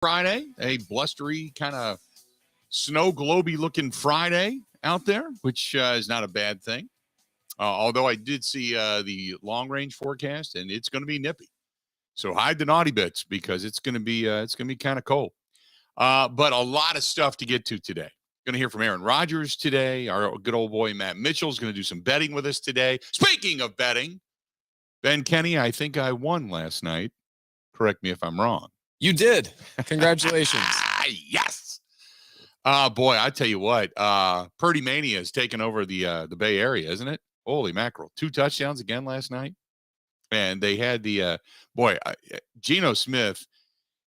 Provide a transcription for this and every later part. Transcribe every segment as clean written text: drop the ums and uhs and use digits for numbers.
Friday, a blustery kind of snow globy looking Friday out there, which is not a bad thing. Although I did see the long range forecast, and it's going to be nippy. So hide the naughty bits because it's going to be kind of cold. But a lot of stuff to get to today. Going to hear from Aaron Rodgers today. Our good old boy Matt Mitchell is going to do some betting with us today. Speaking of betting, Ben Kenny, I think I won last night. Correct me if I'm wrong. You did. Congratulations. Yes. Boy, I tell you what, Purdy Mania has taken over the Bay Area, isn't it? Holy mackerel. 2 touchdowns again last night. And they had Geno Smith.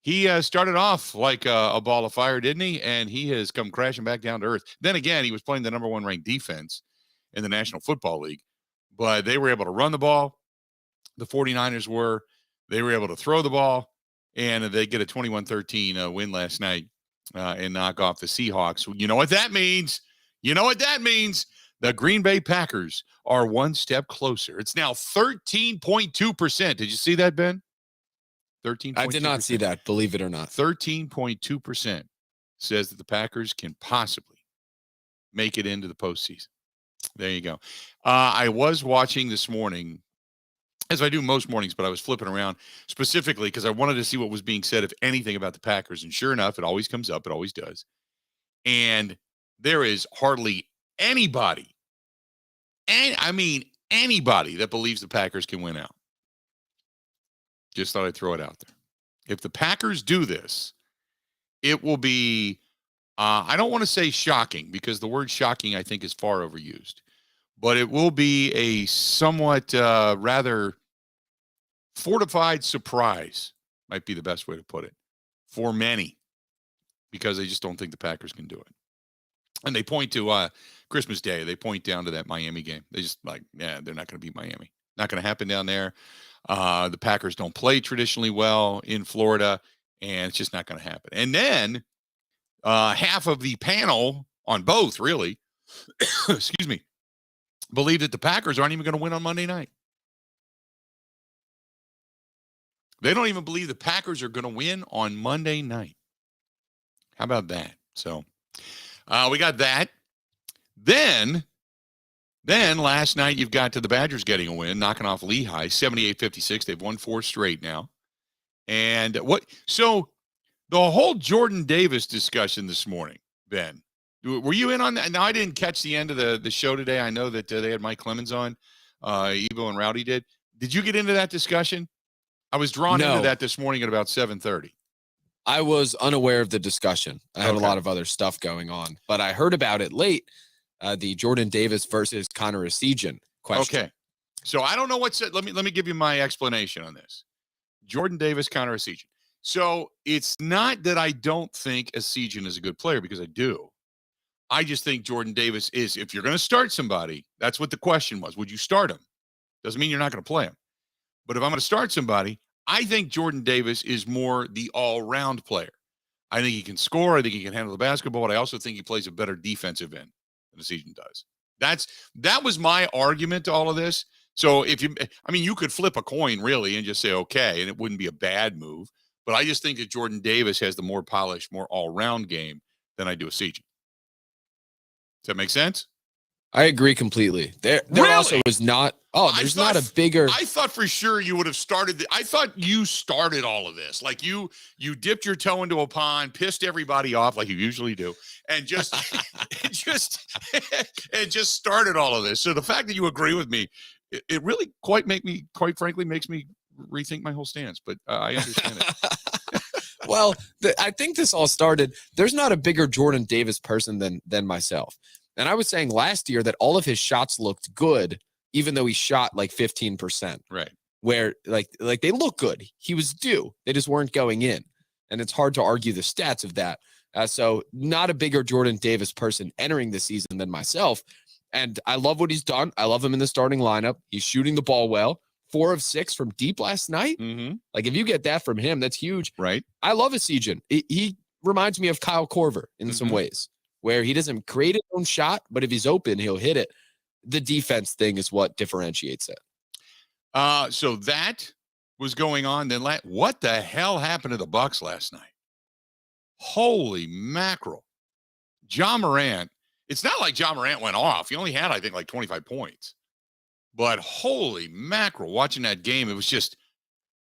He started off like a ball of fire, didn't he? And he has come crashing back down to earth. Then again, he was playing the number 1 ranked defense in the National Football League. But they were able to run the ball. The 49ers were. They were able to throw the ball. And they get a 21-13 win last night and knock off the Seahawks. You know what that means? The Green Bay Packers are 1 step closer. It's now 13.2%. Did you see that, Ben? 13.2%. I did not see that, believe it or not. 13.2% says that the Packers can possibly make it into the postseason. There you go. I was watching this morning, as I do most mornings, but I was flipping around specifically because I wanted to see what was being said, if anything, about the Packers. And sure enough, it always comes up. It always does. And there is hardly anybody, anybody that believes the Packers can win out. Just thought I'd throw it out there. If the Packers do this, it will be, I don't want to say shocking, because the word shocking, I think, is far overused. But it will be a somewhat rather fortified surprise, might be the best way to put it, for many, because they just don't think the Packers can do it. And they point to Christmas Day. They point down to that Miami game. They just they're not going to beat Miami. Not going to happen down there. The Packers don't play traditionally well in Florida, and it's just not going to happen. And then half of the panel on both, really, excuse me, believe that the Packers aren't even going to win on Monday night. They don't even believe the Packers are going to win on Monday night. How about that? So we got that. Then last night you've got to the Badgers getting a win, knocking off Lehigh, 78-56. They've won 4 straight now. And so the whole Jordan Davis discussion this morning, Ben, were you in on that? Now, I didn't catch the end of the show today. I know that they had Mike Clemens on. Evo and Rowdy did. Did you get into that discussion? I was drawn into that this morning at about 7:30. I was unaware of the discussion. I had a lot of other stuff going on, but I heard about it late. The Jordan Davis versus Connor Essegian question. Okay. So I don't know what's let me give you my explanation on this. Jordan Davis, Connor Essegian. So it's not that I don't think Essegian is a good player, because I do. I just think Jordan Davis is, if you're going to start somebody, that's what the question was. Would you start him? Doesn't mean you're not going to play him. But if I'm going to start somebody, I think Jordan Davis is more the all-round player. I think he can score. I think he can handle the basketball. But I also think he plays a better defensive end than Essegian does. That was my argument to all of this. So you could flip a coin really and just say, okay, and it wouldn't be a bad move. But I just think that Jordan Davis has the more polished, more all-round game than I do Essegian. Does that make sense? I agree completely. There really? Also is not. Oh, there's not a bigger. I thought for sure you would have started. I thought you started all of this. Like you dipped your toe into a pond, pissed everybody off like you usually do, and just just started all of this. So the fact that you agree with me, it really quite frankly makes me rethink my whole stance. But I understand it. Well, I think this all started. There's not a bigger Jordan Davis person than myself. And I was saying last year that all of his shots looked good, even though he shot like 15%. Right. Where like they look good. He was due. They just weren't going in. And it's hard to argue the stats of that. So not a bigger Jordan Davis person entering the season than myself. And I love what he's done. I love him in the starting lineup. He's shooting the ball well. 4 of 6 from deep last night. Mm-hmm. Like if you get that from him, that's huge. Right. I love Essegian. He reminds me of Kyle Korver in some ways, where he doesn't create his own shot, but if he's open, he'll hit it. The defense thing is what differentiates it. So that was going on. Then what the hell happened to the Bucks last night? Holy mackerel. Ja Morant, it's not like Ja Morant went off. He only had, I think, like 25 points. But holy mackerel, watching that game, it was just,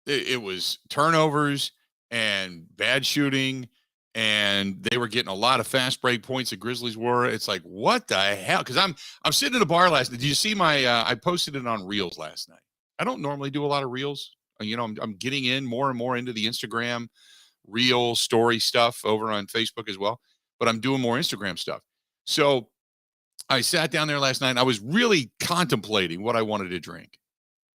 it was turnovers and bad shooting, and they were getting a lot of fast break points. The Grizzlies were. It's like, what the hell? Because I'm sitting in a bar last night. Did you see my? I posted it on Reels last night. I don't normally do a lot of Reels. I'm getting in more and more into the Instagram Reel story stuff over on Facebook as well, but I'm doing more Instagram stuff. So I sat down there last night and I was really contemplating what I wanted to drink.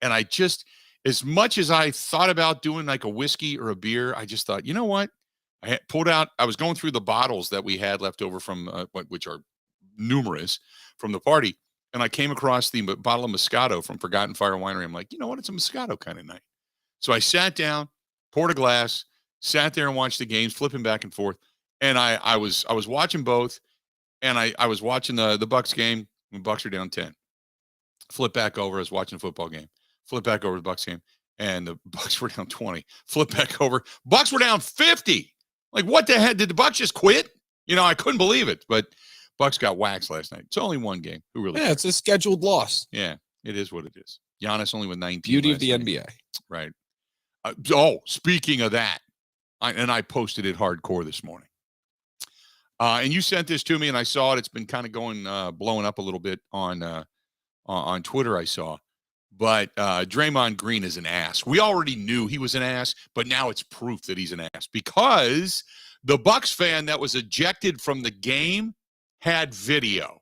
And I just, as much as I thought about doing like a whiskey or a beer, I just thought, you know what? I pulled out, I was going through the bottles that we had left over from, which are numerous from the party. And I came across the bottle of Moscato from Forgotten Fire Winery. I'm like, you know what? It's a Moscato kind of night. So I sat down, poured a glass, sat there and watched the games, flipping back and forth. And I was watching both. And I was watching the Bucks game when Bucks are down 10. Flip back over. I was watching a football game. Flip back over the Bucks game. And the Bucks were down 20. Flip back over. Bucks were down 50. Like, what the heck? Did the Bucks just quit? I couldn't believe it. But Bucks got waxed last night. It's only one game. Who really cares? It's a scheduled loss. Yeah, it is what it is. Giannis only with 19. Beauty of the night. NBA. Right. Speaking of that, I posted it hardcore this morning. And you sent this to me, and I saw it. It's been kind of blowing up a little bit on Twitter, I saw. But Draymond Green is an ass. We already knew he was an ass, but now it's proof that he's an ass because the Bucks fan that was ejected from the game had video.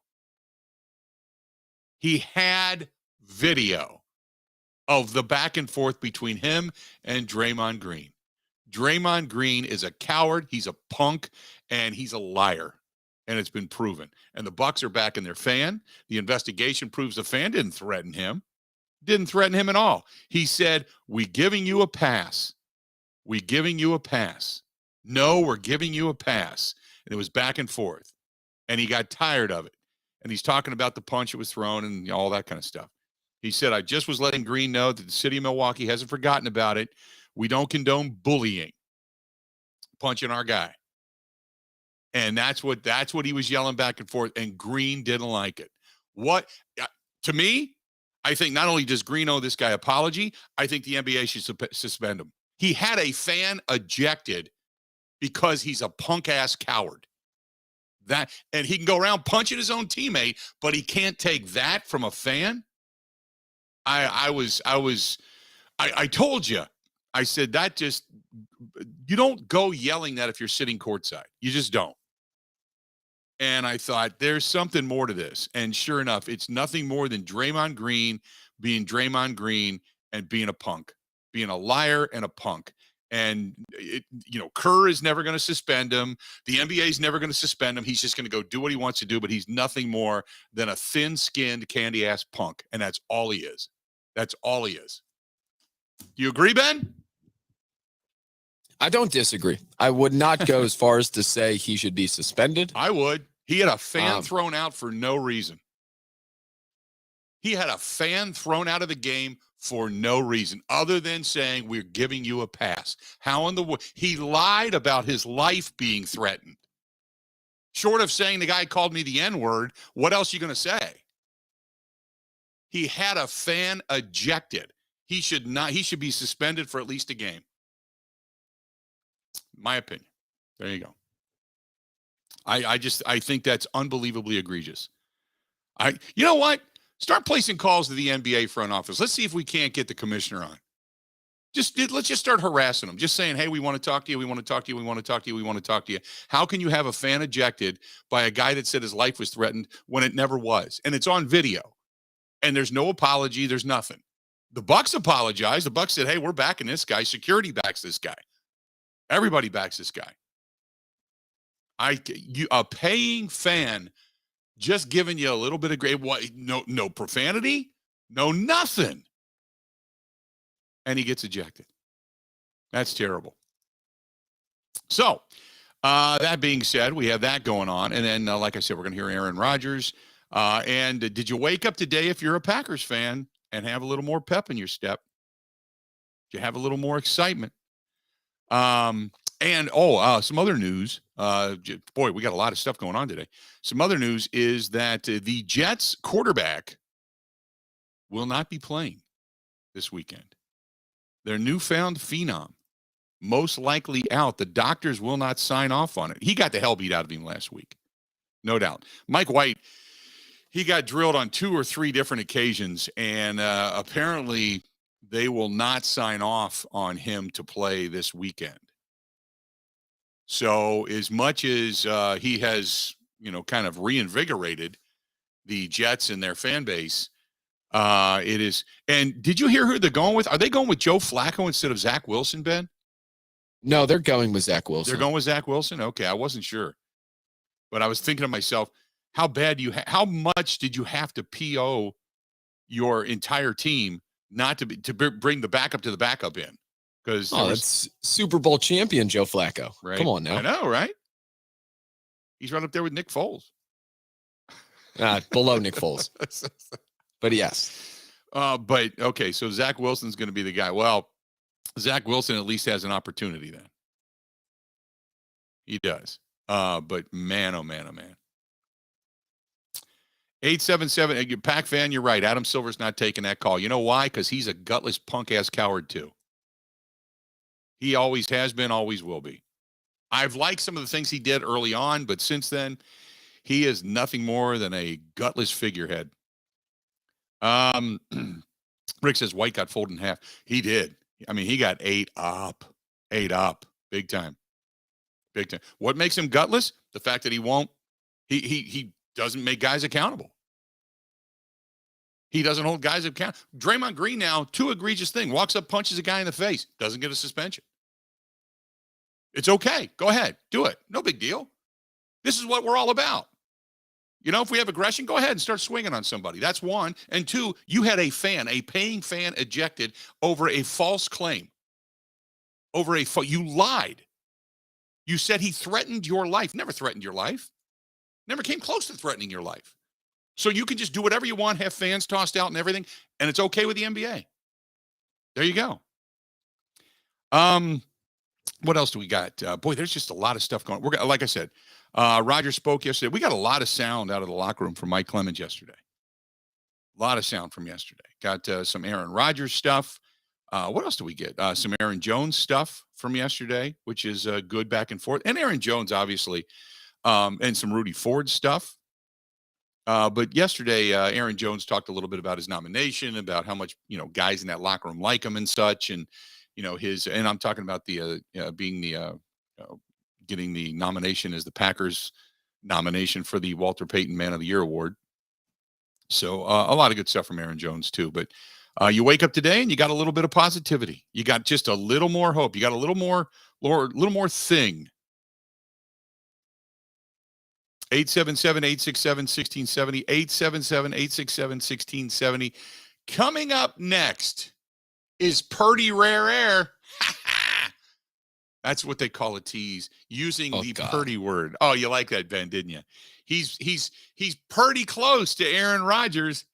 He had video of the back and forth between him and Draymond Green. Draymond Green is a coward. He's a punk, and he's a liar. And it's been proven. And the Bucks are backing their fan. The investigation proves the fan didn't threaten him. Didn't threaten him at all. He said, "We giving you a pass. We giving you a pass. No, we're giving you a pass." And it was back and forth. And he got tired of it. And he's talking about the punch that was thrown and all that kind of stuff. He said, "I just was letting Green know that the city of Milwaukee hasn't forgotten about it. We don't condone bullying, punching our guy." And that's what he was yelling back and forth. And Green didn't like it. What, to me, I think not only does Green owe this guy apology, I think the NBA should suspend him. He had a fan ejected because he's a punk ass coward. And he can go around punching his own teammate, but he can't take that from a fan. I told you. I said that you don't go yelling that if you're sitting courtside. You just don't. And I thought there's something more to this. And sure enough, it's nothing more than Draymond Green being Draymond Green and being a punk, being a liar and a punk. And, Kerr is never going to suspend him. The NBA is never going to suspend him. He's just going to go do what he wants to do, but he's nothing more than a thin-skinned, candy-ass punk. And that's all he is. That's all he is. Do you agree, Ben? I don't disagree. I would not go as far as to say he should be suspended. I would. He had a fan thrown out for no reason. He had a fan thrown out of the game for no reason other than saying we're giving you a pass. How in the world? He lied about his life being threatened. Short of saying the guy called me the N-word, what else are you going to say? He had a fan ejected. He should be suspended for at least a game. My opinion. There you go. I think that's unbelievably egregious. You know what? Start placing calls to the NBA front office. Let's see if we can't get the commissioner on. Let's just start harassing them. Just saying, hey, we want to talk to you. We want to talk to you. We want to talk to you. We want to talk to you. How can you have a fan ejected by a guy that said his life was threatened when it never was? And it's on video. And there's no apology. There's nothing. The Bucks apologized. The Bucks said, hey, we're backing this guy. Security backs this guy. Everybody backs this guy. A paying fan just giving you a little bit of grade. What? No profanity, no nothing, and he gets ejected. That's terrible. So, that being said, we have that going on, and then, like I said, we're going to hear Aaron Rodgers. And did you wake up today, if you're a Packers fan, and have a little more pep in your step? Did you have a little more excitement? And some other news. Boy, we got a lot of stuff going on today. Some other news is that the Jets quarterback will not be playing this weekend. Their newfound phenom, most likely out. The doctors will not sign off on it. He got the hell beat out of him last week, no doubt. Mike White, he got drilled on 2 or 3 different occasions, and apparently they will not sign off on him to play this weekend. So as much as he has, kind of reinvigorated the Jets and their fan base, it is. And did you hear who they're going with? Are they going with Joe Flacco instead of Zach Wilson, Ben? No, they're going with Zach Wilson. They're going with Zach Wilson? Okay, I wasn't sure. But I was thinking to myself, how much did you have to PO your entire team not to bring the backup to the backup in? Because that's Super Bowl champion Joe Flacco. Right? Come on now. I know, right? He's right up there with Nick Foles. Below Nick Foles. But yes. But okay, so Zach Wilson's going to be the guy. Well, Zach Wilson at least has an opportunity then. He does. But man, oh man, oh man. 877, Pack fan, you're right. Adam Silver's not taking that call. You know why? Because he's a gutless punk-ass coward too. He always has been, always will be. I've liked some of the things he did early on, but since then, he is nothing more than a gutless figurehead. Rick says White got folded in half. He did. I mean, he got ate up, big time. What makes him gutless? The fact that he doesn't make guys accountable. He doesn't hold guys accountable. Draymond Green now, 2 egregious thing. Walks up, punches a guy in the face. Doesn't get a suspension. It's okay. Go ahead. Do it. No big deal. This is what we're all about. If we have aggression, go ahead and start swinging on somebody. That's 1. And 2, you had a paying fan ejected over a false claim. You lied. You said he threatened your life. Never threatened your life. Never came close to threatening your life. So you can just do whatever you want, have fans tossed out and everything, and it's okay with the NBA. There you go. What else do we got? Boy, there's just a lot of stuff going on. Like I said, Rodgers spoke yesterday. We got a lot of sound out of the locker room from Mike Clemens yesterday. A lot of sound from yesterday. Got some Aaron Rodgers stuff. What else do we get? Some Aaron Jones stuff from yesterday, which is good back and forth. And Aaron Jones, obviously, and some Rudy Ford stuff. But yesterday, Aaron Jones talked a little bit about his nomination, about how much, guys in that locker room like him and such. And, and I'm talking about the getting the nomination as the Packers nomination for the Walter Payton Man of the Year Award. So a lot of good stuff from Aaron Jones too. But you wake up today and you got a little bit of positivity. You got just a little more hope. You got a little more thing. 877-867-1670, 877-867-1670. Coming up next is Purdy Rare Air. That's what they call a tease, using the Purdy word. Oh, you like that, Ben, didn't you? He's pretty close to Aaron Rodgers.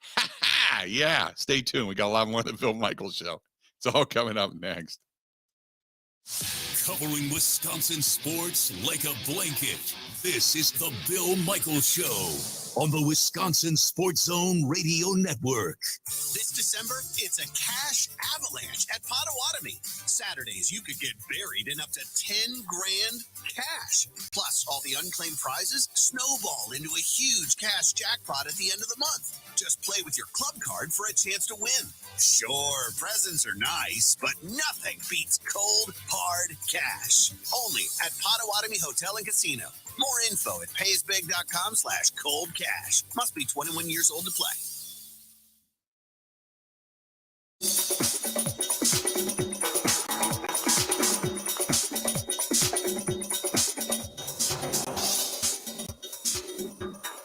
Yeah, stay tuned. We got a lot more of the Bill Michaels Show. It's all coming up next. Covering Wisconsin sports like a blanket. This is the Bill Michaels Show on the Wisconsin Sports Zone Radio Network. This December, it's a cash avalanche at Potawatomi. Saturdays, you could get buried in up to 10 grand cash. Plus, all the unclaimed prizes snowball into a huge cash jackpot at the end of the month. Just play with your club card for a chance to win. Sure, presents are nice, but nothing beats cold, hard cash. Only at Potawatomi Hotel and Casino. More info at paysbig.com/coldcash. Must be 21 years old to play.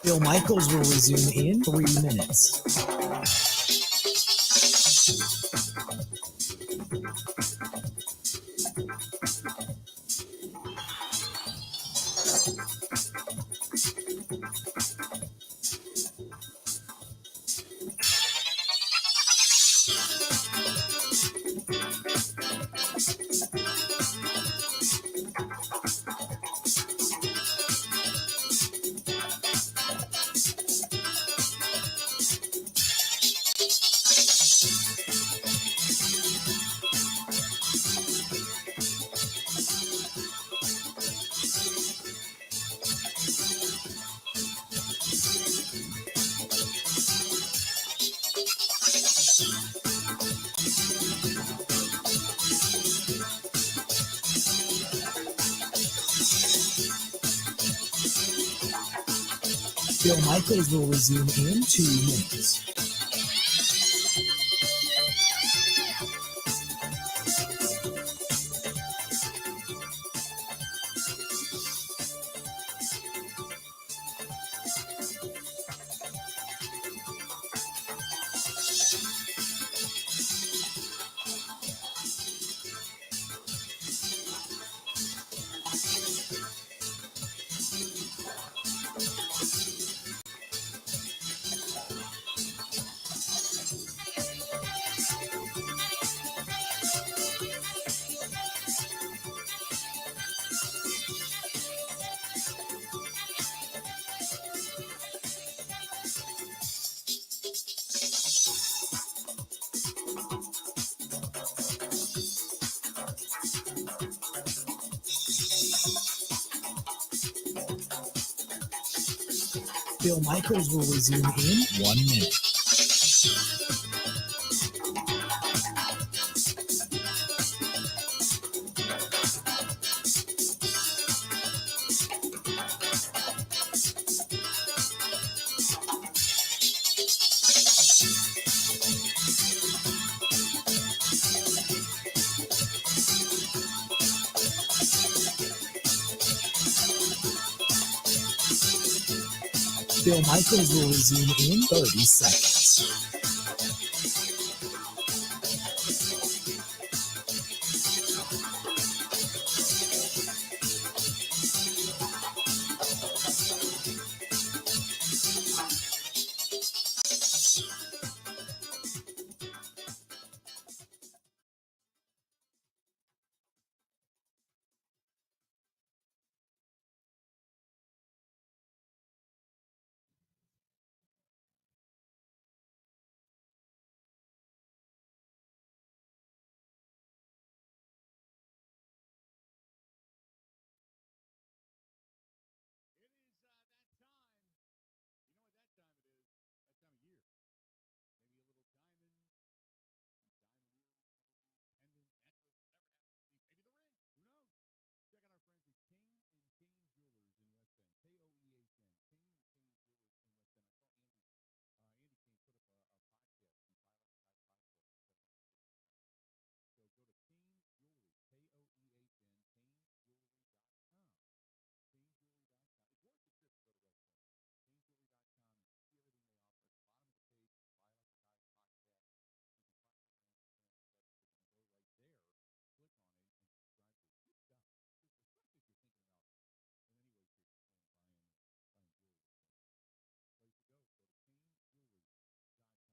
Bill Michaels will resume in 3 minutes. Bill Michaels will resume in 2 minutes. Bill Michaels will resume in 1 minute. Bill Michaels will resume in 30 seconds.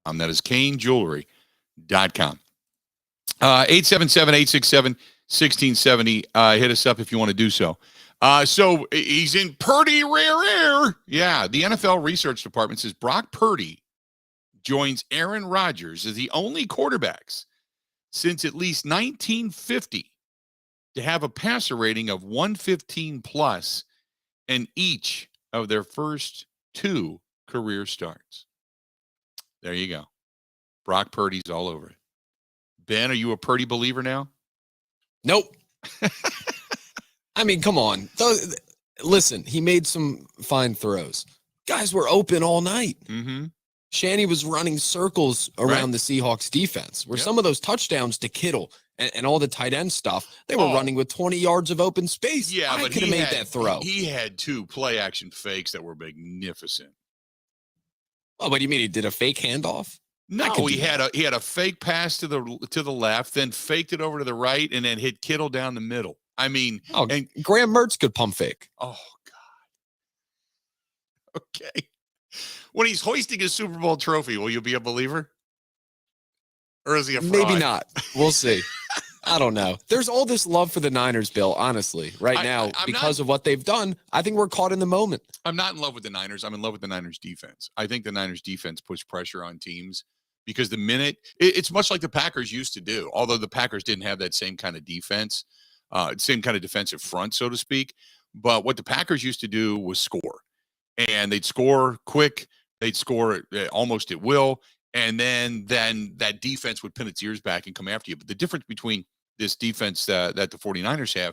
That is canejewelry.com. 877-867-1670. Hit us up if you want to do so. So he's in Purdy rare air. Yeah, the NFL research department says Brock Purdy joins Aaron Rodgers as the only quarterbacks since at least 1950 to have a passer rating of 115 plus in each of their first 2 career starts. There you go. Brock Purdy's all over it. Ben, are you a Purdy believer now? Nope. I mean, come on. Listen, he made some fine throws. Guys were open all night. Mm-hmm. Shanny was running circles around the Seahawks defense, where some of those touchdowns to Kittle and all the tight end stuff, they were running with 20 yards of open space. Yeah, I but could have made that throw. He had 2 play action fakes that were magnificent. Oh, what do you mean? He did a fake handoff? No, he had a fake pass to the left, then faked it over to the right, and then hit Kittle down the middle. I mean, and Graham Mertz could pump fake. Oh God. Okay. When he's hoisting his Super Bowl trophy, will you be a believer? Or is he a fraud? Maybe not. We'll see. I don't know. There's all this love for the Niners, Bill, honestly, now, because of what they've done. I think we're caught in the moment. I'm not in love with the Niners. I'm in love with the Niners defense. I think the Niners defense puts pressure on teams because the minute it's much like the Packers used to do, although the Packers didn't have that same kind of defense, same kind of defensive front, so to speak. But what the Packers used to do was score, and they'd score quick. They'd score almost at will. And then that defense would pin its ears back and come after you. But the difference between this defense that the 49ers have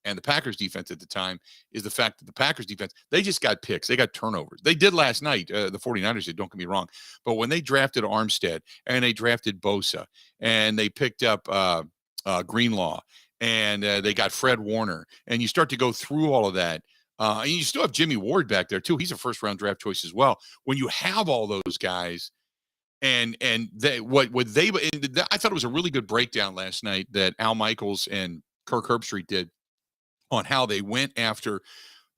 and the Packers defense at the time is the fact that the Packers defense, they just got picks. They got turnovers. They did last night. The 49ers did, don't get me wrong. But when they drafted Armstead and they drafted Bosa and they picked up Greenlaw and they got Fred Warner, and you start to go through all of that, and you still have Jimmy Ward back there too. He's a first-round draft choice as well. When you have all those guys, and they I thought it was a really good breakdown last night that Al Michaels and Kirk Herbstreit did on how they went after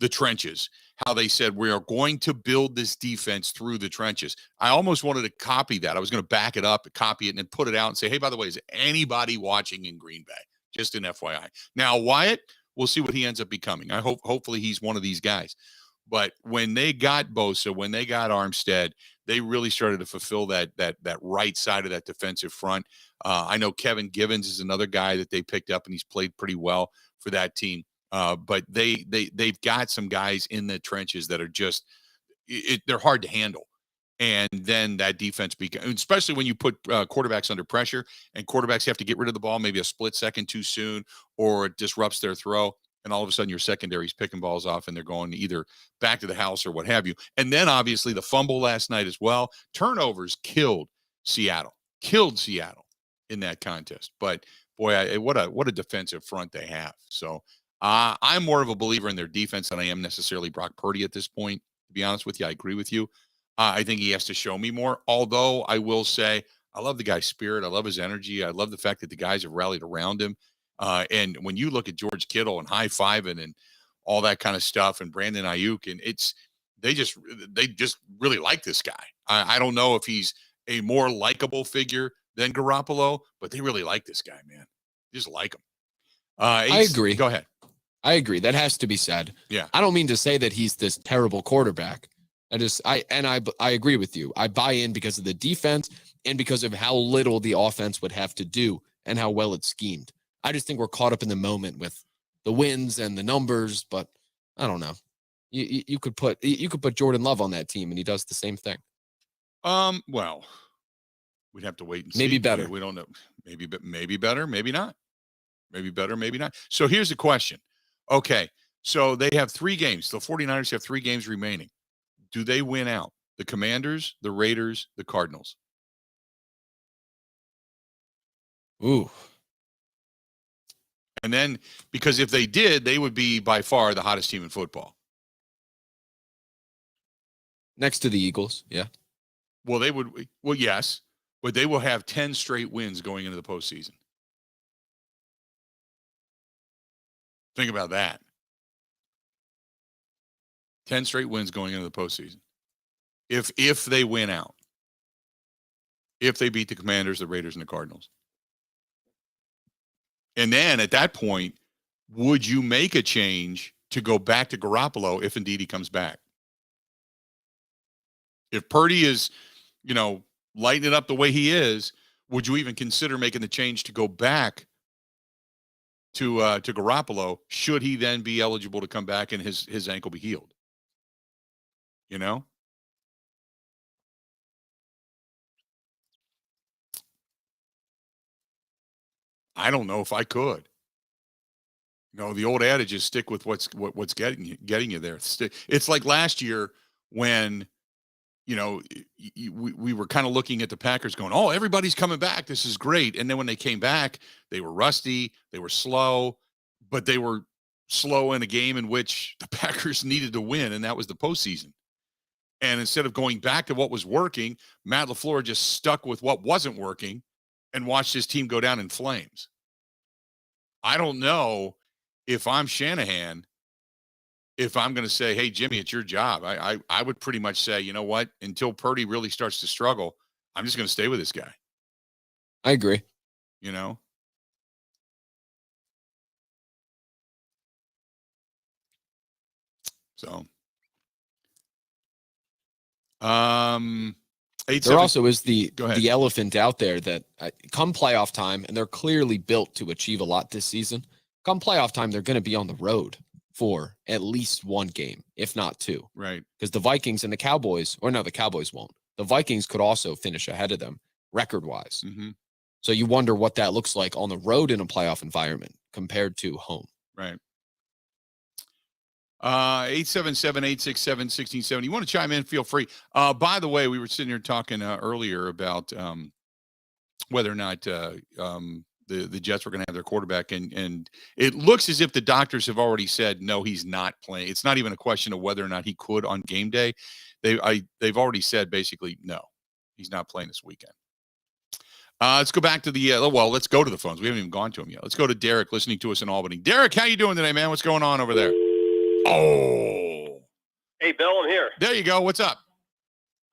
the trenches, how they said, we are going to build this defense through the trenches. I almost wanted to copy that. I was going to back it up, copy it, and then put it out and say, hey, by the way, is anybody watching in Green Bay? Just an FYI. Now, Wyatt, we'll see what he ends up becoming. Hopefully he's one of these guys. But when they got Bosa, when they got Armstead, they really started to fulfill that right side of that defensive front. I know Kevin Givens is another guy that they picked up, and he's played pretty well for that team. But they've got some guys in the trenches that are just they're hard to handle. And then that defense especially when you put quarterbacks under pressure, and quarterbacks have to get rid of the ball maybe a split second too soon, or it disrupts their throw. And all of a sudden your secondary's picking balls off and they're going either back to the house or what have you. And then obviously the fumble last night as well. Turnovers killed Seattle in that contest. But boy, what a defensive front they have. So I'm more of a believer in their defense than I am necessarily Brock Purdy at this point. To be honest with you, I agree with you. I think he has to show me more. Although I will say, I love the guy's spirit. I love his energy. I love the fact that the guys have rallied around him. And when you look at George Kittle and high-fiving and all that kind of stuff, and Brandon Ayuk, and they just really like this guy. I don't know if he's a more likable figure than Garoppolo, but they really like this guy, man. Just like him. I agree. Go ahead. I agree. That has to be said. Yeah. I don't mean to say that he's this terrible quarterback. I agree with you. I buy in because of the defense and because of how little the offense would have to do and how well it's schemed. I just think we're caught up in the moment with the wins and the numbers, but I don't know. You could put Jordan Love on that team and he does the same thing. Well, we'd have to wait and see. Maybe better. We don't know. Maybe better, maybe not. Maybe better, maybe not. So here's the question. Okay, so they have 3 games. The 49ers have 3 games remaining. Do they win out? The Commanders, the Raiders, the Cardinals? Ooh. And then, because if they did, they would be by far the hottest team in football. Next to the Eagles, yeah. Well, yes, but they will have 10 straight wins going into the postseason. Think about that. 10 straight wins going into the postseason. If they win out. If they beat the Commanders, the Raiders, and the Cardinals. And then at that point, would you make a change to go back to Garoppolo if indeed he comes back? If Purdy is, lighting it up the way he is, would you even consider making the change to go back to Garoppolo, should he then be eligible to come back and his ankle be healed? I don't know if I could. The old adage is stick with what's getting you there. It's like last year when, we were kind of looking at the Packers going, oh, everybody's coming back. This is great. And then when they came back, they were rusty. They were slow, but they were slow in a game in which the Packers needed to win, and that was the postseason. And instead of going back to what was working, Matt LaFleur just stuck with what wasn't working and watched his team go down in flames. I don't know if I'm Shanahan, if I'm going to say, hey, Jimmy, it's your job. I would pretty much say, you know what, until Purdy really starts to struggle, I'm just going to stay with this guy. I agree. So, there also is the elephant out there that come playoff time, and they're clearly built to achieve a lot this season. Come playoff time, they're going to be on the road for at least 1 game, if not 2. Right. Because the Vikings and the Cowboys, the Cowboys won't. The Vikings could also finish ahead of them record-wise. Mm-hmm. So you wonder what that looks like on the road in a playoff environment compared to home. Right. 877-867-1670. You want to chime in, feel free. By the way, we were sitting here talking earlier about whether or not the Jets were going to have their quarterback, and it looks as if the doctors have already said no, he's not playing. It's not even a question of whether or not he could on game day. They've already said basically no, he's not playing this weekend. Let's go back to let's go to the phones. We haven't even gone to him yet. Let's go to Derek, listening to us in Albany. Derek, how you doing today, man? What's going on over there? Oh. Hey, Bill, I'm here. There you go. What's up?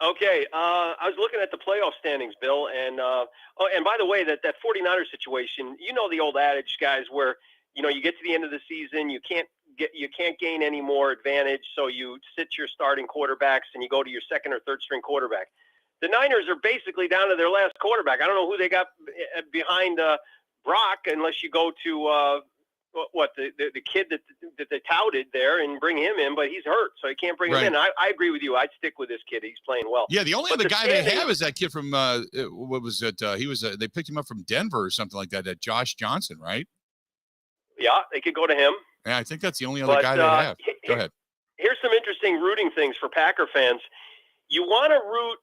Okay, I was looking at the playoff standings, Bill, and by the way, that 49ers situation, you know the old adage, guys, where you get to the end of the season, you can't gain any more advantage, so you sit your starting quarterbacks and you go to your second or third string quarterback. The Niners are basically down to their last quarterback. I don't know who they got behind Brock, unless you go to the kid that they touted there and bring him in, but he's hurt, so you can't bring him in. I agree with you. I'd stick with this kid. He's playing well. Yeah, the only other guy they have is that kid from what was it? He was they picked him up from Denver or something like that. That Josh Johnson, right? Yeah, they could go to him. Yeah, I think that's the only other guy they have. Go ahead. Here's some interesting rooting things for Packer fans. You want to root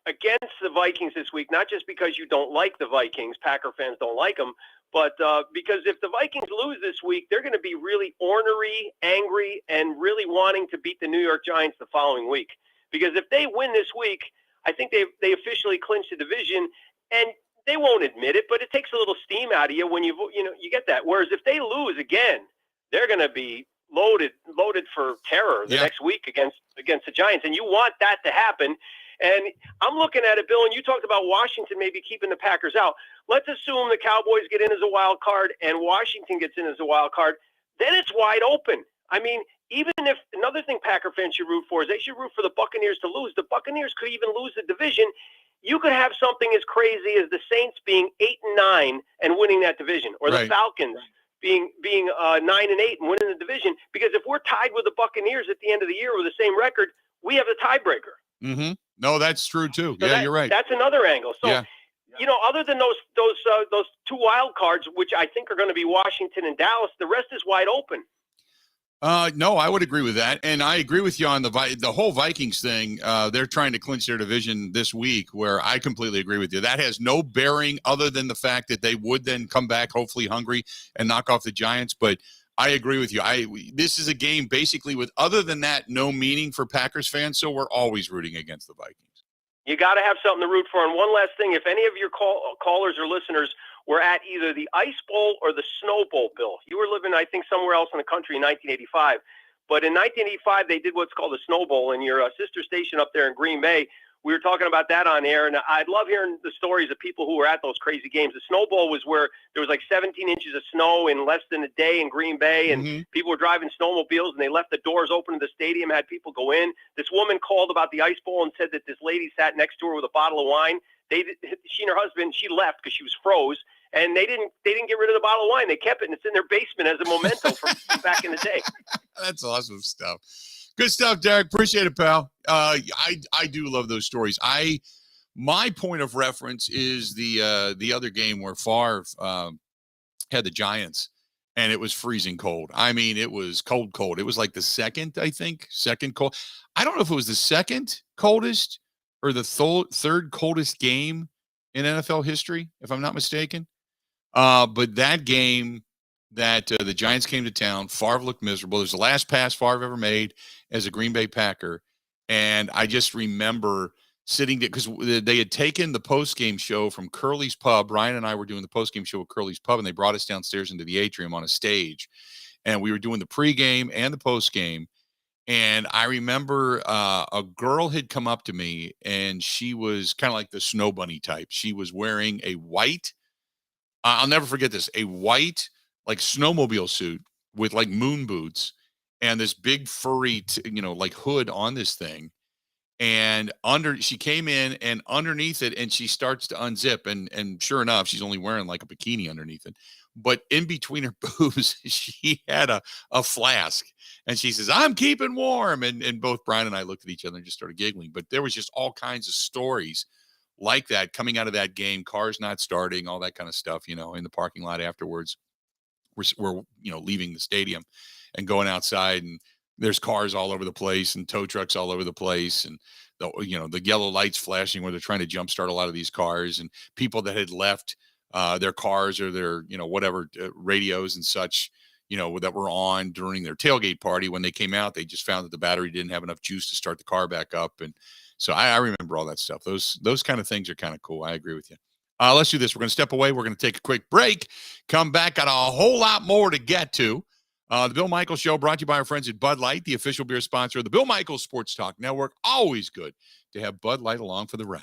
against the Vikings this week, not just because you don't like the Vikings. Packer fans don't like them. But because if the Vikings lose this week, they're going to be really ornery, angry, and really wanting to beat the New York Giants the following week. Because if they win this week, I think they officially clinch the division, and they won't admit it, but it takes a little steam out of you when you get that. Whereas if they lose again, they're going to be loaded for terror the next week against the Giants, and you want that to happen. And I'm looking at it, Bill, and you talked about Washington maybe keeping the Packers out. Let's assume the Cowboys get in as a wild card and Washington gets in as a wild card. Then it's wide open. I mean, even if another thing Packer fans should root for is they should root for the Buccaneers to lose. The Buccaneers could even lose the division. You could have something as crazy as the Saints being 8-9 and winning that division, or the Falcons being 9-8 and winning the division. Because if we're tied with the Buccaneers at the end of the year with the same record, we have the tiebreaker. Mm-hmm. No, that's true too. So you're right. That's another angle. So, other than those two wild cards, which I think are going to be Washington and Dallas, the rest is wide open. No, I would agree with that, and I agree with you on the whole Vikings thing. They're trying to clinch their division this week, where I completely agree with you. That has no bearing other than the fact that they would then come back, hopefully hungry, and knock off the Giants. But I agree with you. This is a game basically with, other than that, no meaning for Packers fans, so we're always rooting against the Vikings. You got to have something to root for. And one last thing, if any of your callers or listeners were at either the Ice Bowl or the Snow Bowl, Bill, you were living, I think, somewhere else in the country in 1985. But in 1985, they did what's called the Snow Bowl, and your sister station up there in Green Bay, we were talking about that on air, and I'd love hearing the stories of people who were at those crazy games. The Snow Bowl was where there was like 17 inches of snow in less than a day in Green Bay, and people were driving snowmobiles, and they left the doors open to the stadium, had people go in. This woman called about the Ice Bowl and said that this lady sat next to her with a bottle of wine. She and her husband, she left because she was froze, and they didn't get rid of the bottle of wine. They kept it, and it's in their basement as a memento from back in the day. That's awesome stuff. Good stuff, Derek. Appreciate it, pal. I do love those stories. My point of reference is the other game where Favre had the Giants, and it was freezing cold. I mean, it was cold. It was like the second cold. I don't know if it was the second coldest or the third coldest game in NFL history, if I'm not mistaken. But that game that the Giants came to town, Favre looked miserable. It was the last pass Favre ever made as a Green Bay Packer. And I just remember sitting there because they had taken the postgame show from Curly's Pub. Ryan and I were doing the postgame show at Curly's Pub, and they brought us downstairs into the atrium on a stage. And we were doing the pregame and the postgame. And I remember a girl had come up to me, and she was kind of like the Snow Bunny type. She was wearing a white, I'll never forget this, a white like snowmobile suit with like moon boots and this big furry, like hood on this thing. And she came in, and underneath it, and she starts to unzip, and sure enough, she's only wearing like a bikini underneath it. But in between her boobs, she had a flask, and she says, "I'm keeping warm." And both Brian and I looked at each other and just started giggling. But there was just all kinds of stories like that coming out of that game, cars not starting, all that kind of stuff, in the parking lot afterwards. We're leaving the stadium. and going outside, and there's cars all over the place and tow trucks all over the place, and the yellow lights flashing where they're trying to jumpstart a lot of these cars, and people that had left their cars or their whatever radios and such that were on during their tailgate party. When they came out, they just found that the battery didn't have enough juice to start the car back up. And so I remember all that stuff. Those kind of things are kind of cool. I agree with you. Let's do this. We're going to step away. We're going to take a quick break. Come back. Got a whole lot more to get to. The Bill Michaels Show, brought to you by our friends at Bud Light, the official beer sponsor of the Bill Michaels Sports Talk Network. Always good to have Bud Light along for the ride.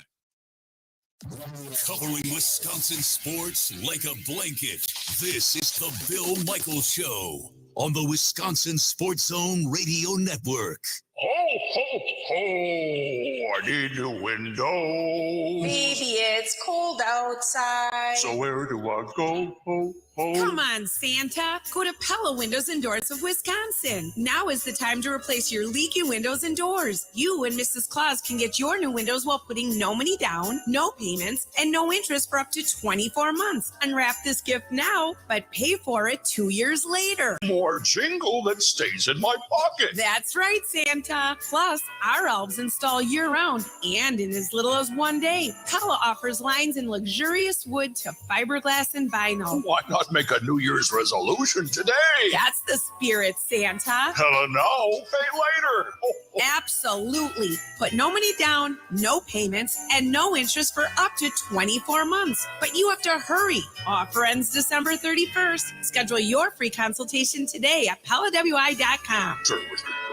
Covering Wisconsin sports like a blanket. This is the Bill Michaels Show on the Wisconsin Sports Zone Radio Network. Ho, ho, ho, I need a window. Baby, it's cold outside. So where do I go? Ho, ho. Come on, Santa. Go to Pella Windows and Doors of Wisconsin. Now is the time to replace your leaky windows and doors. You and Mrs. Claus can get your new windows while putting no money down, no payments, and no interest for up to 24 months. Unwrap this gift now, but pay for it 2 years later. More jingle that stays in my pocket. That's right, Santa. Plus, our elves install year-round and in as little as 1 day. Pella offers lines in luxurious wood to fiberglass and vinyl. Why not make a New Year's resolution today? That's the spirit, Santa. Hella no, pay later. Ho, ho. Absolutely. Put no money down, no payments, and no interest for up to 24 months. But you have to hurry. Offer ends December 31st. Schedule your free consultation today at PellaWI.com. Sure,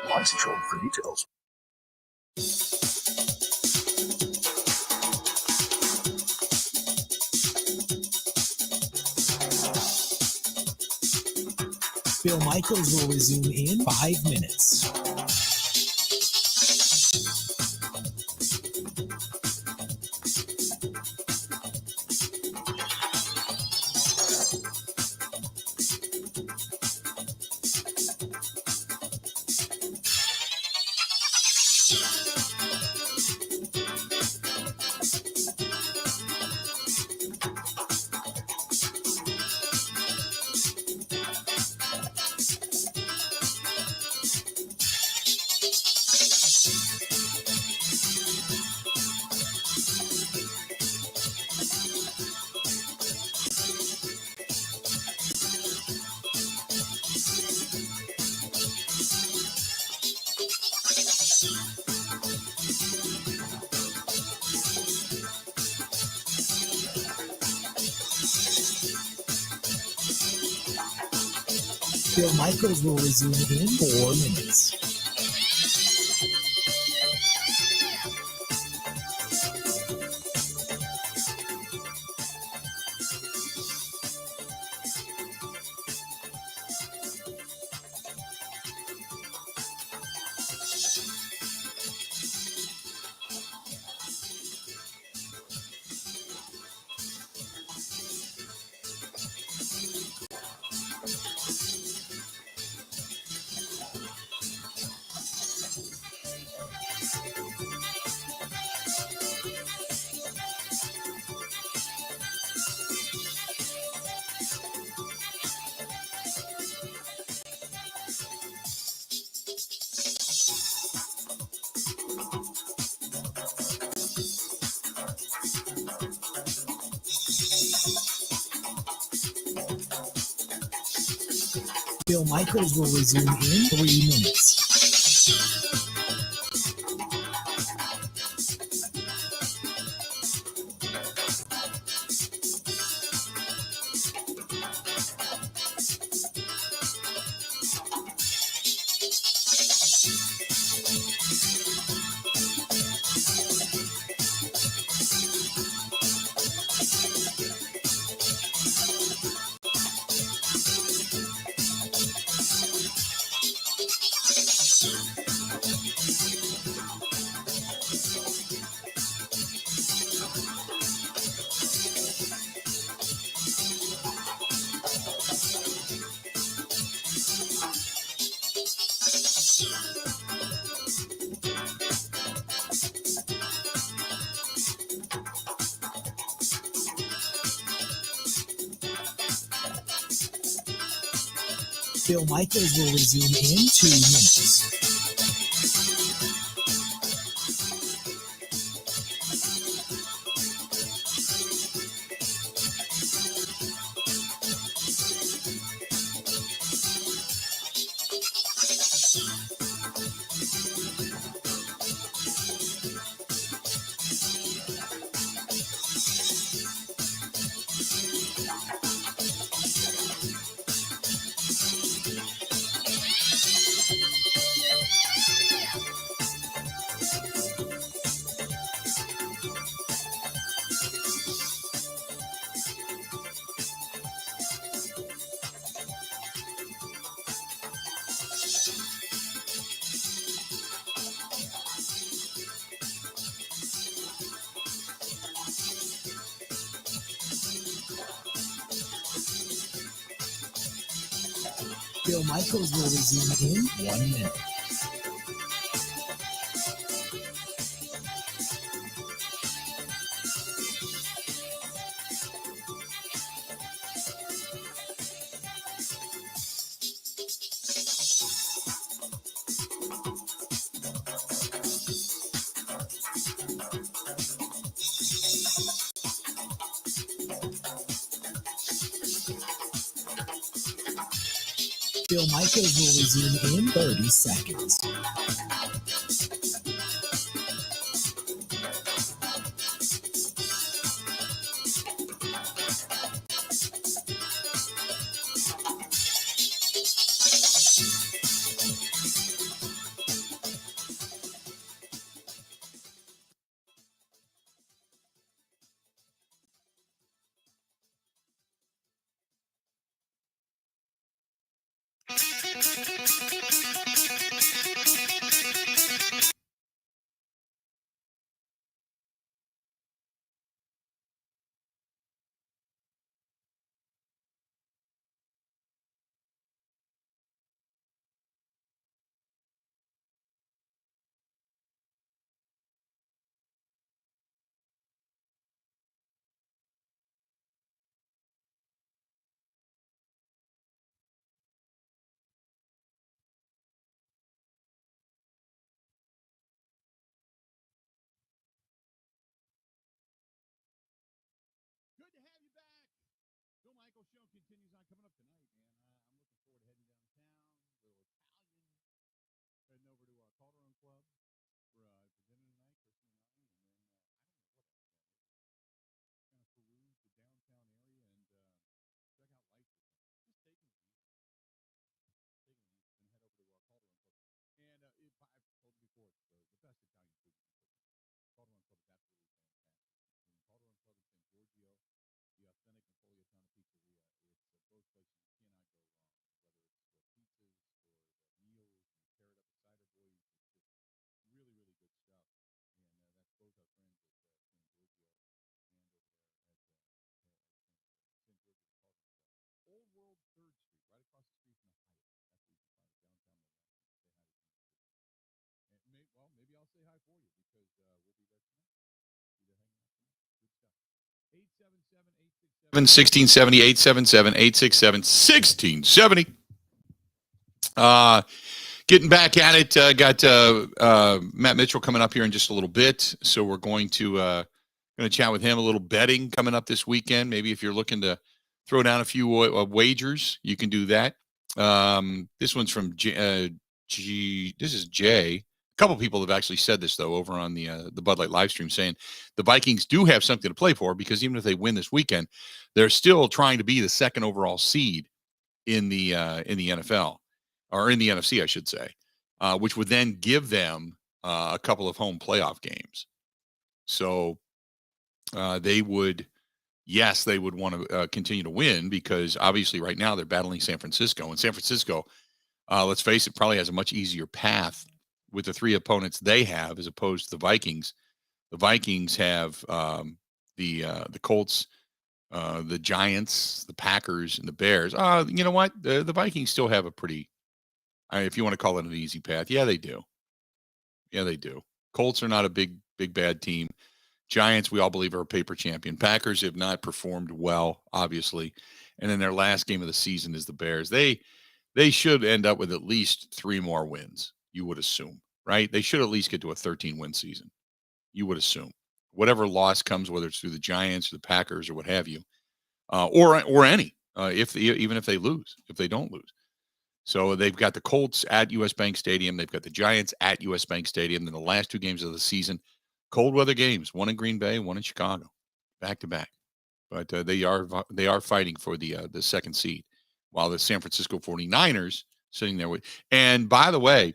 licensure for details. Bill Michaels will resume in 5 minutes. Bill Michaels will resume in 4 minutes. Bill Michaels will resume in 3 minutes. Bill Michaels will resume in 2 minutes. Bill Michaels will resume in 1 minute. Bill Michaels will resume in 30 seconds. Good to have you back. Bill Michaels Show continues on coming up tonight, man. I'm looking forward to heading downtown, a little Italian, heading over to Calderon Club for dinner tonight, Kristen and I, and then I don't know what else, man. Maybe kind of peruse the downtown area and check out lights or something. Just taking it easy. Taking it easy. Then head over to Calderon Club. And I've told you before, it's the best Italian food you can cook. Calderon Club is absolutely fantastic. Between Calderon Club and San Giorgio, the authentic Napolitano pizzeria, it's both places you cannot go wrong. Whether it's the pizzas or the meals, and you pair it up with cider boys, it's just really, really good stuff. And that's both our friends at San Giorgio and over there at San Giorgio Calderon Club. Old World 3rd Street, right across the street from the Hyatt. That's where you can find it, downtown Milwaukee. Say hi to Tina Christie. And maybe I'll say hi for you because we'll be there tonight. Be there hanging out tonight. Good stuff. 877-867-1670, 877-867-1670. Getting back at it. Got Matt Mitchell coming up here in just a little bit, so we're going to chat with him a little betting coming up this weekend. Maybe if you're looking to throw down a few wagers, you can do that. This one's from this is Jay. A couple people have actually said this, though, over on the Bud Light live stream, saying the Vikings do have something to play for because even if they win this weekend, they're still trying to be the second overall seed in the NFL, or in the NFC, I should say, which would then give them a couple of home playoff games. So they would want to continue to win because obviously right now they're battling San Francisco, and San Francisco, let's face it, probably has a much easier path with the three opponents they have as opposed to the Vikings. The Vikings have the Colts, the Giants, the Packers, and the Bears. You know what? The Vikings still have a pretty, if you want to call it an easy path. Yeah, they do. Colts are not a big bad team. Giants, we all believe, are a paper champion. Packers have not performed well, obviously. And then their last game of the season is the Bears. They they should end up with at least 3 more wins, you would assume, right? They should at least get to a 13-win season, you would assume. Whatever loss comes, whether it's through the Giants or the Packers or what have you, or any, even if they lose, if they don't lose. So they've got the Colts at US Bank Stadium. They've got the Giants at US Bank Stadium. Then the last 2 games of the season, cold weather games, one in Green Bay, one in Chicago, back to back. But they are fighting for the second seed, while the San Francisco 49ers sitting there with. And by the way,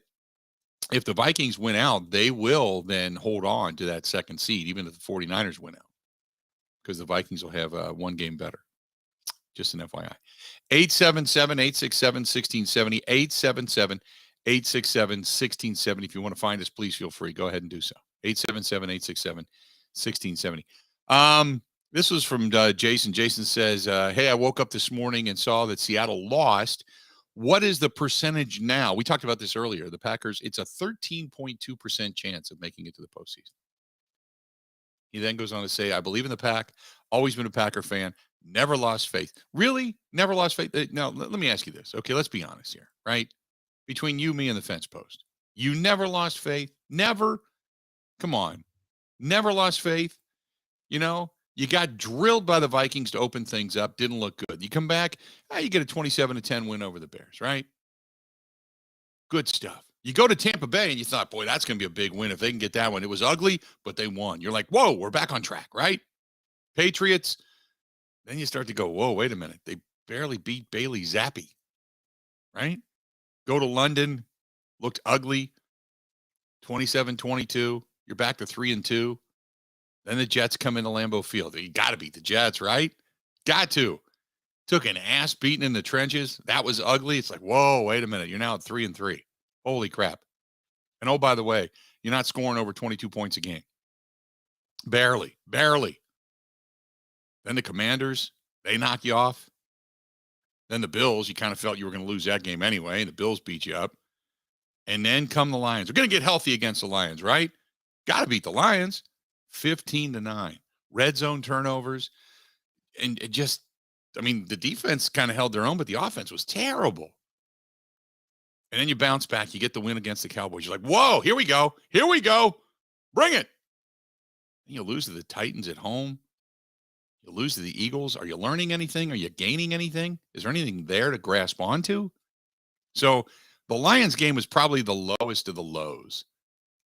if the Vikings win out, they will then hold on to that second seed, even if the 49ers win out, because the Vikings will have 1 game better. Just an FYI. 877-867-1670, 877-867-1670. If you want to find us, please feel free. Go ahead and do so. 877-867-1670. This was from Jason. Jason says, hey, I woke up this morning and saw that Seattle lost. What is the percentage now? We talked about this earlier. The Packers, it's a 13.2% chance of making it to the postseason. He then goes on to say, I believe in the Pack, always been a Packer fan, never lost faith. Really? Never lost faith? Now, let me ask you this. Okay, let's be honest here, right? Between you, me, and the fence post. You never lost faith? Never? Come on. Never lost faith? You know, you got drilled by the Vikings to open things up. Didn't look good. You come back, you get a 27-10 win over the Bears, right? Good stuff. You go to Tampa Bay and you thought, boy, that's going to be a big win if they can get that one. It was ugly, but they won. You're like, whoa, we're back on track, right? Patriots. Then you start to go, whoa, wait a minute. They barely beat Bailey Zappi, right? Go to London, looked ugly, 27-22. You're back to 3-2. Then the Jets come into Lambeau Field. You got to beat the Jets, right? Got to. Took an ass beating in the trenches. That was ugly. It's like, whoa, wait a minute. You're now at 3-3. Holy crap. And oh, by the way, you're not scoring over 22 points a game. Barely. Then the Commanders, they knock you off. Then the Bills, you kind of felt you were going to lose that game anyway, and the Bills beat you up. And then come the Lions. We're going to get healthy against the Lions, right? Got to beat the Lions. 15-9. Red zone turnovers. And it just, I mean, the defense kind of held their own, but the offense was terrible. And then you bounce back. You get the win against the Cowboys. You're like, whoa, here we go. Bring it. And you lose to the Titans at home. You lose to the Eagles. Are you learning anything? Are you gaining anything? Is there anything there to grasp onto? So the Lions game was probably the lowest of the lows.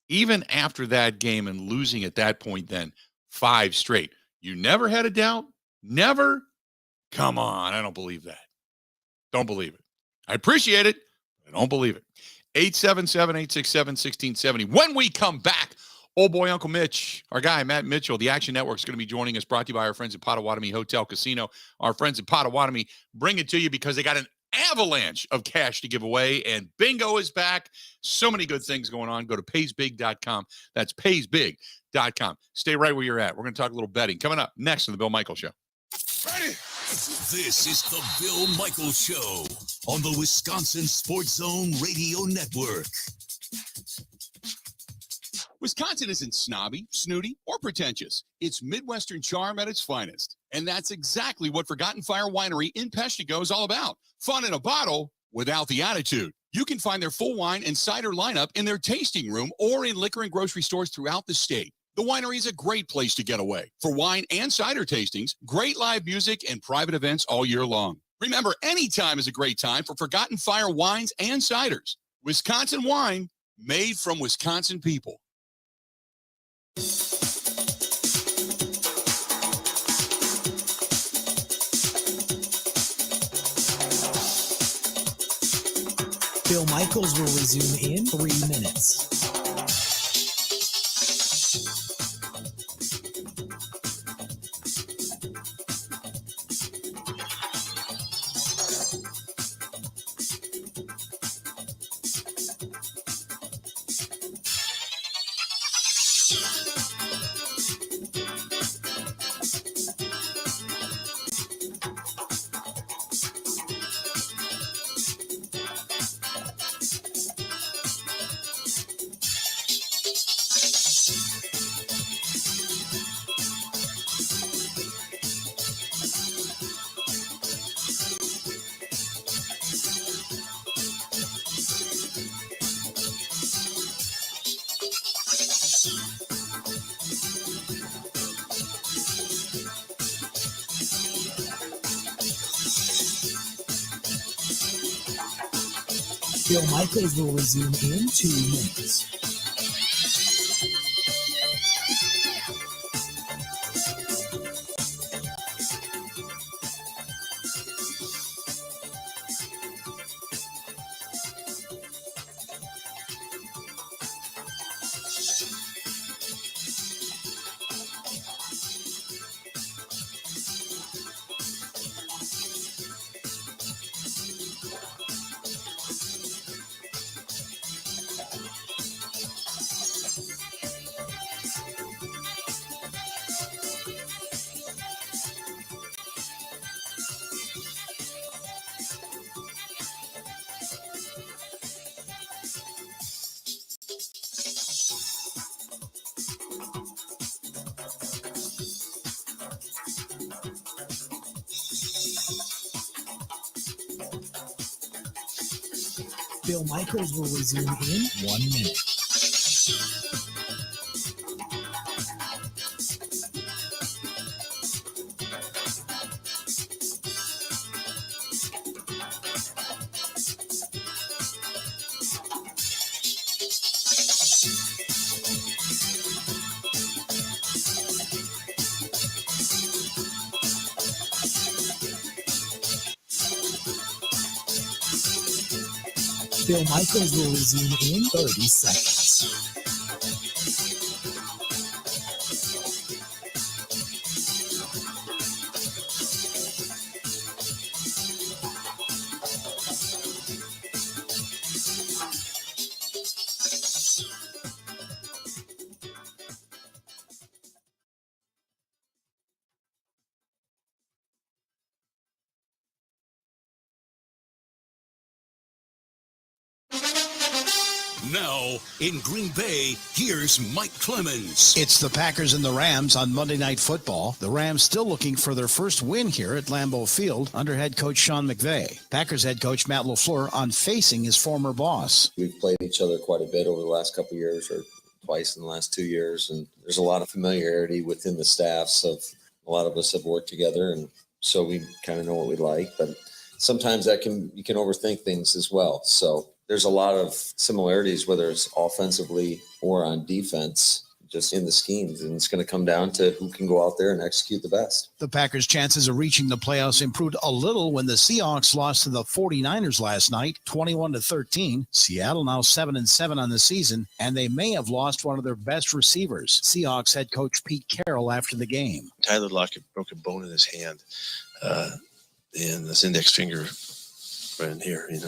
Even after that game and losing at that point then, 5 straight. You never had a doubt? Never? Come on, I don't believe that. Don't believe it. I appreciate it. I don't believe it. 877-867-1670. When we come back, old boy Uncle Mitch, our guy Matt Mitchell, the Action Network, is going to be joining us, brought to you by our friends at Potawatomi Hotel Casino. Our friends at Potawatomi bring it to you because they got an avalanche of cash to give away, and bingo is back. So many good things going on. Go to paysbig.com. That's paysbig.com. Stay right where you're at. We're going to talk a little betting. Coming up next on the Bill Michaels Show. Ready? This is the Bill Michaels Show on the Wisconsin Sports Zone Radio Network. Wisconsin isn't snobby, snooty, or pretentious. It's Midwestern charm at its finest. And that's exactly what Forgotten Fire Winery in Peshtigo is all about. Fun in a bottle without the attitude. You can find their full wine and cider lineup in their tasting room or in liquor and grocery stores throughout the state. The winery is a great place to get away. For wine and cider tastings, great live music, and private events all year long. Remember, any time is a great time for Forgotten Fire wines and ciders. Wisconsin wine made from Wisconsin people. Bill Michaels will resume in 3 minutes. Bill Michaels will resume in 2 minutes. Bill Michaels will resume in 1 minute. Bill Michaels will resume in 30 seconds. Now, in Green Bay, here's Mike Clemens. It's the Packers and the Rams on Monday Night Football. The Rams still looking for their first win here at Lambeau Field under head coach Sean McVay. Packers head coach Matt LaFleur on facing his former boss. We've played each other quite a bit over the last couple of years, or twice in the last 2 years, and there's a lot of familiarity within the staffs. Of a lot of us have worked together, and so we kind of know what we like. But sometimes you can overthink things as well. So there's a lot of similarities, whether it's offensively or on defense, just in the schemes. And it's going to come down to who can go out there and execute the best. The Packers' chances of reaching the playoffs improved a little when the Seahawks lost to the 49ers last night, 21-13. Seattle now 7-7 on the season, and they may have lost one of their best receivers. Seahawks head coach Pete Carroll after the game. Tyler Lockett broke a bone in his hand, and his index finger right in here, and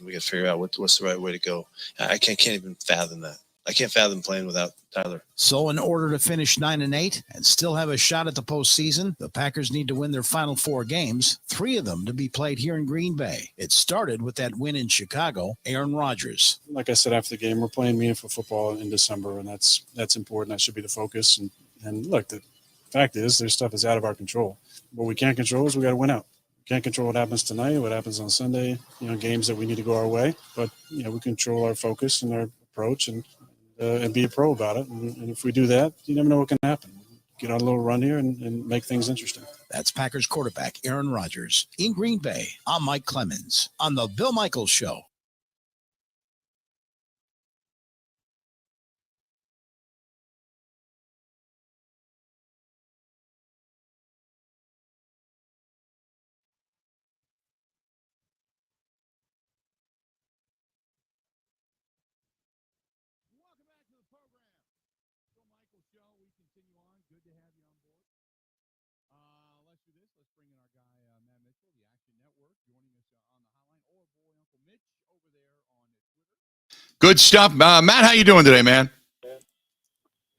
we got to figure out what's the right way to go. I can't even fathom that. I can't fathom playing without Tyler. So in order to finish 9-8 and still have a shot at the postseason, the Packers need to win their final 4 games, 3 of them to be played here in Green Bay. It started with that win in Chicago. Aaron Rodgers. Like I said after the game, we're playing meaningful football in December, and that's important. That should be the focus. And look, the fact is there's stuff that's out of our control. What we can't control is we got to win out. Can't control what happens tonight, what happens on Sunday, games that we need to go our way. But, we control our focus and our approach and be a pro about it. And if we do that, you never know what can happen. Get on a little run here and make things interesting. That's Packers quarterback Aaron Rodgers. In Green Bay, I'm Mike Clemens on The Bill Michaels Show. Good stuff. Matt, how you doing today, man?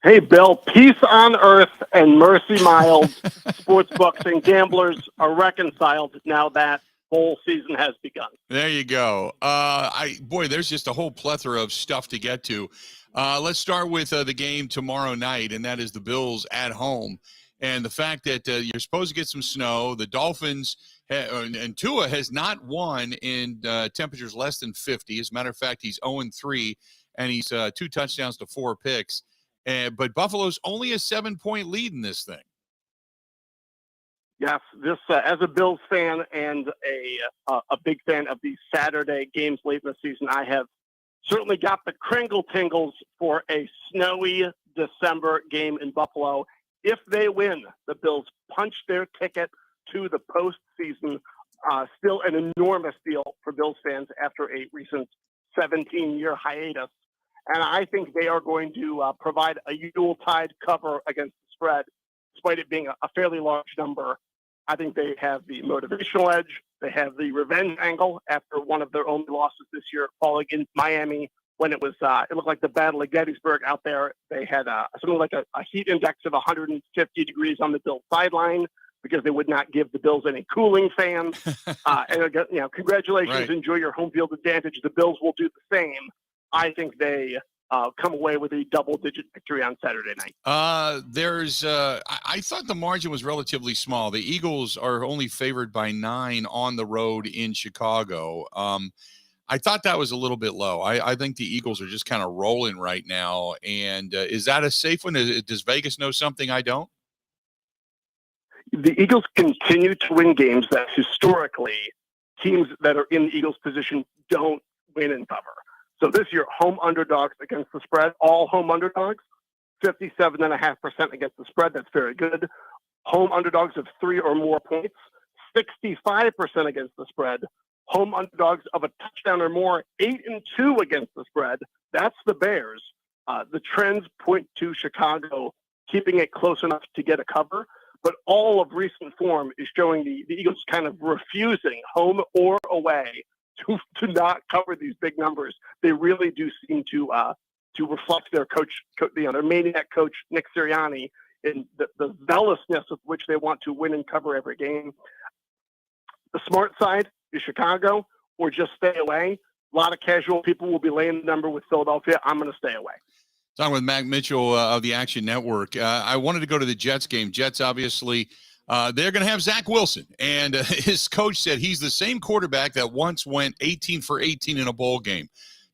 Hey, Bill, peace on earth and mercy mild. Sports books and gamblers are reconciled now that whole season has begun. There you go. There's just a whole plethora of stuff to get to. Let's start with the game tomorrow night, and that is the Bills at home. And the fact that you're supposed to get some snow. The Dolphins and Tua has not won in temperatures less than 50. As a matter of fact, he's 0-3, and he's 2 touchdowns to 4 picks. But Buffalo's only a 7-point lead in this thing. Yes, this as a Bills fan and a big fan of these Saturday games late in the season, I have certainly got the kringle tingles for a snowy December game in Buffalo. If they win, the Bills punch their ticket to the postseason. Still an enormous deal for Bills fans after a recent 17-year hiatus. And I think they are going to provide a Yuletide cover against the spread, despite it being a fairly large number. I think they have the motivational edge. They have the revenge angle after one of their only losses this year, falling in Miami when it was it looked like the Battle of Gettysburg out there. They had something like a heat index of 150 degrees on the Bills sideline because they would not give the Bills any cooling fans. And congratulations, Right. Enjoy your home field advantage. The Bills will do the same. I think they come away with a double-digit victory on Saturday night. I thought the margin was relatively small. The Eagles are only favored by 9 on the road in Chicago. I thought that was a little bit low. I think the Eagles are just kind of rolling right now. And is that a safe one? Does Vegas know something I don't? The Eagles continue to win games that historically teams that are in the Eagles' position don't win and cover. So this year, home underdogs against the spread, all home underdogs, 57.5% against the spread. That's very good. Home underdogs of 3 or more points, 65% against the spread. Home underdogs of a touchdown or more, 8-2 against the spread. That's the Bears. The trends point to Chicago keeping it close enough to get a cover, but all of recent form is showing the Eagles kind of refusing, home or away, to not cover these big numbers. They really do seem to reflect their coach, their maniac coach, Nick Sirianni, in the zealousness with which they want to win and cover every game. The smart side is Chicago, or just stay away. A lot of casual people will be laying the number with Philadelphia. I'm going to stay away. Talking with Mac Mitchell of the Action Network. I wanted to go to the Jets game. Jets, obviously, they're going to have Zach Wilson. And his coach said he's the same quarterback that once went 18 for 18 in a bowl game.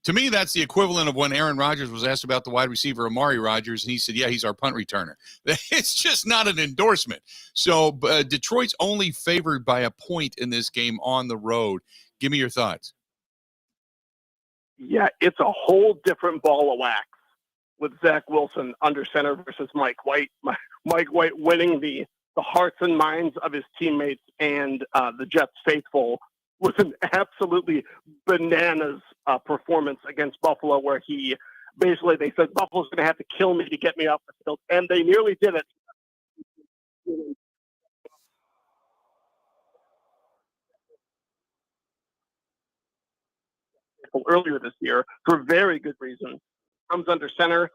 To me, that's the equivalent of when Aaron Rodgers was asked about the wide receiver, Amari Rodgers, and he said, yeah, he's our punt returner. It's just not an endorsement. So Detroit's only favored by a point in this game on the road. Give me your thoughts. Yeah, it's a whole different ball of wax with Zach Wilson under center versus Mike White. Mike White winning the hearts and minds of his teammates and the Jets faithful with an absolutely bananas performance against Buffalo, where he basically, they said, Buffalo's going to have to kill me to get me off the field, and they nearly did it. Earlier this year, for very good reason, comes under center.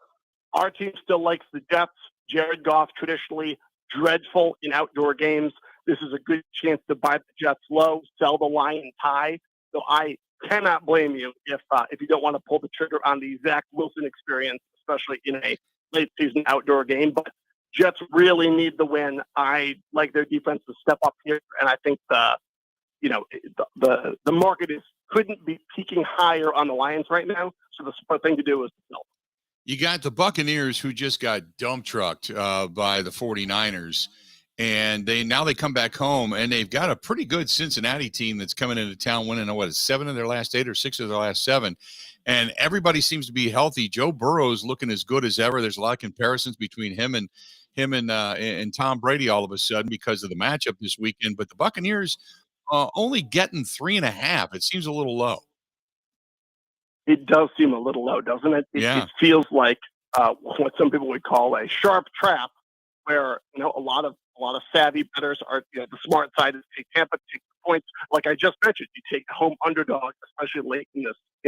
Our team still likes the Jets. Jared Goff, traditionally dreadful in outdoor games. This is a good chance to buy the Jets low, sell the line high. So I cannot blame you if you don't want to pull the trigger on the Zach Wilson experience, especially in a late season outdoor game. But Jets really need the win. I like their defense to step up here, and I think the market couldn't be peaking higher on the Lions right now. So the smart thing to do is to sell. You got the Buccaneers, who just got dump trucked by the 49ers. And they come back home, and they've got a pretty good Cincinnati team that's coming into town winning, 7 of their last 8 or 6 of their last 7. And everybody seems to be healthy. Joe Burrow's looking as good as ever. There's a lot of comparisons between him and Tom Brady all of a sudden because of the matchup this weekend. But the Buccaneers only getting 3.5. It seems a little low. It does seem a little low, doesn't it? It feels like what some people would call a sharp trap, where a lot of savvy bettors are the smart side is take Tampa, take the points. Like I just mentioned, you take the home underdog, especially late in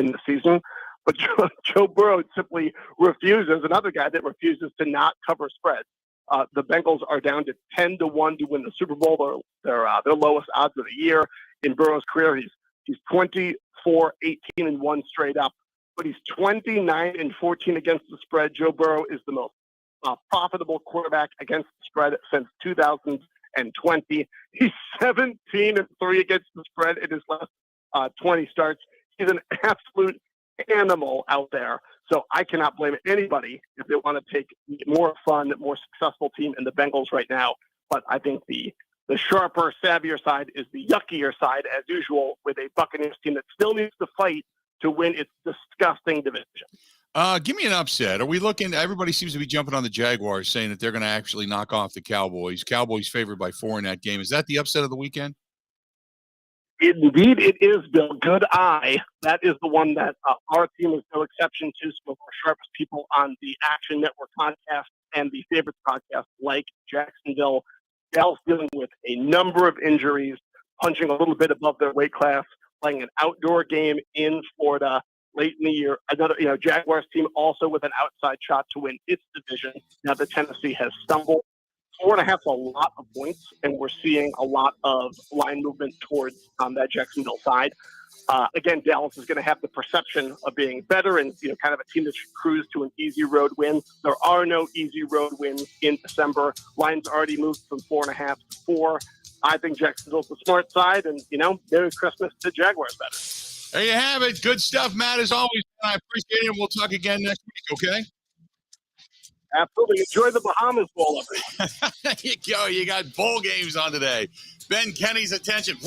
the season. But Joe Burrow simply refuses. Another guy that refuses to not cover spreads. The Bengals are down to 10-1 to win the Super Bowl. They're their lowest odds of the year in Burrow's career. He's 24-18-1 straight up, but he's 29-14 against the spread. Joe Burrow is the most profitable quarterback against the spread since 2020. He's 17-3 against the spread in his last 20 starts. He's an absolute animal out there. So I cannot blame anybody if they want to take more fun, more successful team in the Bengals right now. But I think the The sharper, savvier side is the yuckier side, as usual, with a Buccaneers team that still needs to fight to win its disgusting division. Give me an upset. Are we looking? Everybody seems to be jumping on the Jaguars, saying that they're going to actually knock off the Cowboys. Cowboys favored by 4 in that game. Is that the upset of the weekend? Indeed, it is, Bill. Good eye. That is the one that our team is no exception to. Some of our sharpest people on the Action Network podcast and the Favorites podcast, like Jacksonville. Dallas dealing with a number of injuries, punching a little bit above their weight class, playing an outdoor game in Florida late in the year. Another, Jaguars team also with an outside shot to win its division. Now that Tennessee has stumbled. 4.5 is a lot of points, and we're seeing a lot of line movement towards that Jacksonville side. Again, Dallas is going to have the perception of being better and kind of a team that should cruise to an easy road win. There are no easy road wins in December. Line's already moved from 4.5 to 4. I think Jacksonville's the smart side, and Merry Christmas to Jaguars better. There you have it. Good stuff, Matt, as always. I appreciate it. We'll talk again next week, okay? Absolutely. Enjoy the Bahamas Bowl, everyone. There you go. You got bowl games on today. Ben Kenny's attention.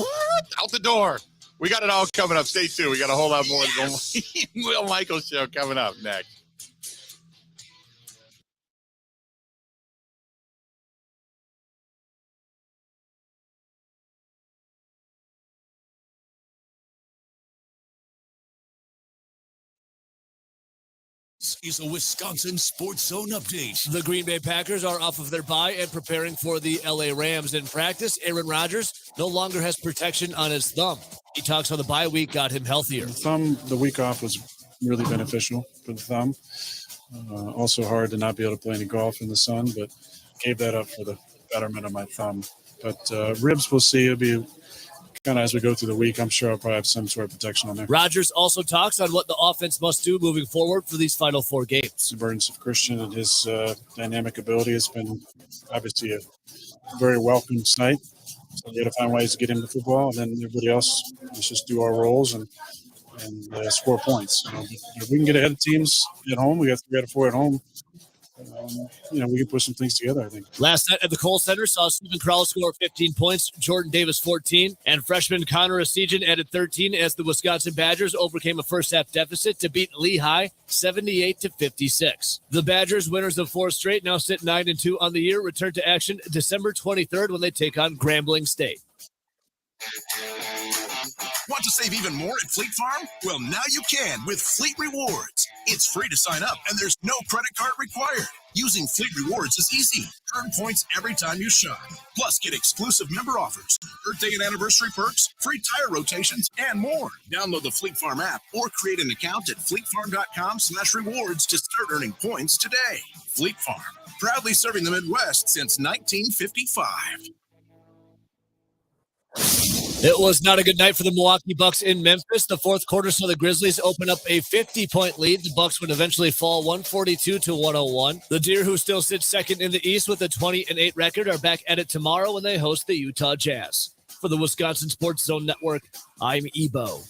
Out the door. We got it all coming up. Stay tuned. We got a whole lot more of the Will Michaels Show coming up next. This is a Wisconsin Sports Zone update. The Green Bay Packers are off of their bye and preparing for the LA Rams. In practice, Aaron Rodgers no longer has protection on his thumb. He talks how the bye week got him healthier. The week off was really beneficial for the thumb. Also hard to not be able to play any golf in the sun, but gave that up for the betterment of my thumb. But ribs, we'll see. It'll be kind of as we go through the week. I'm sure I'll probably have some sort of protection on there. Rodgers also talks on what the offense must do moving forward for these final 4 games. The burdens of Christian and his dynamic ability has been obviously a very welcome sight. So we got to find ways to get him the football, and then everybody else, let's just do our roles and score points. If we can get ahead of teams at home, we got 3 out of 4 at home. We can put some things together, I think. Last night at the Kohl Center saw Stephen Crowell score 15 points, Jordan Davis 14, and freshman Connor Esijan added 13 as the Wisconsin Badgers overcame a first-half deficit to beat Lehigh 78-56. The Badgers, winners of 4 straight, now sit 9-2 on the year, return to action December 23rd when they take on Grambling State. Want to save even more at Fleet Farm? Well, now you can with Fleet Rewards. It's free to sign up, and there's no credit card required. Using Fleet Rewards is easy. Earn points every time you shop. Plus, get exclusive member offers, birthday and anniversary perks, free tire rotations, and more. Download the Fleet Farm app or create an account at fleetfarm.com/rewards to start earning points today. Fleet Farm, proudly serving the Midwest since 1955. It was not a good night for the Milwaukee Bucks in Memphis. The fourth quarter saw the Grizzlies open up a 50-point lead. The Bucks would eventually fall 142-101. The Deer, who still sits second in the East with a 20-8 record, are back at it tomorrow when they host the Utah Jazz. For the Wisconsin Sports Zone Network, I'm Ebo.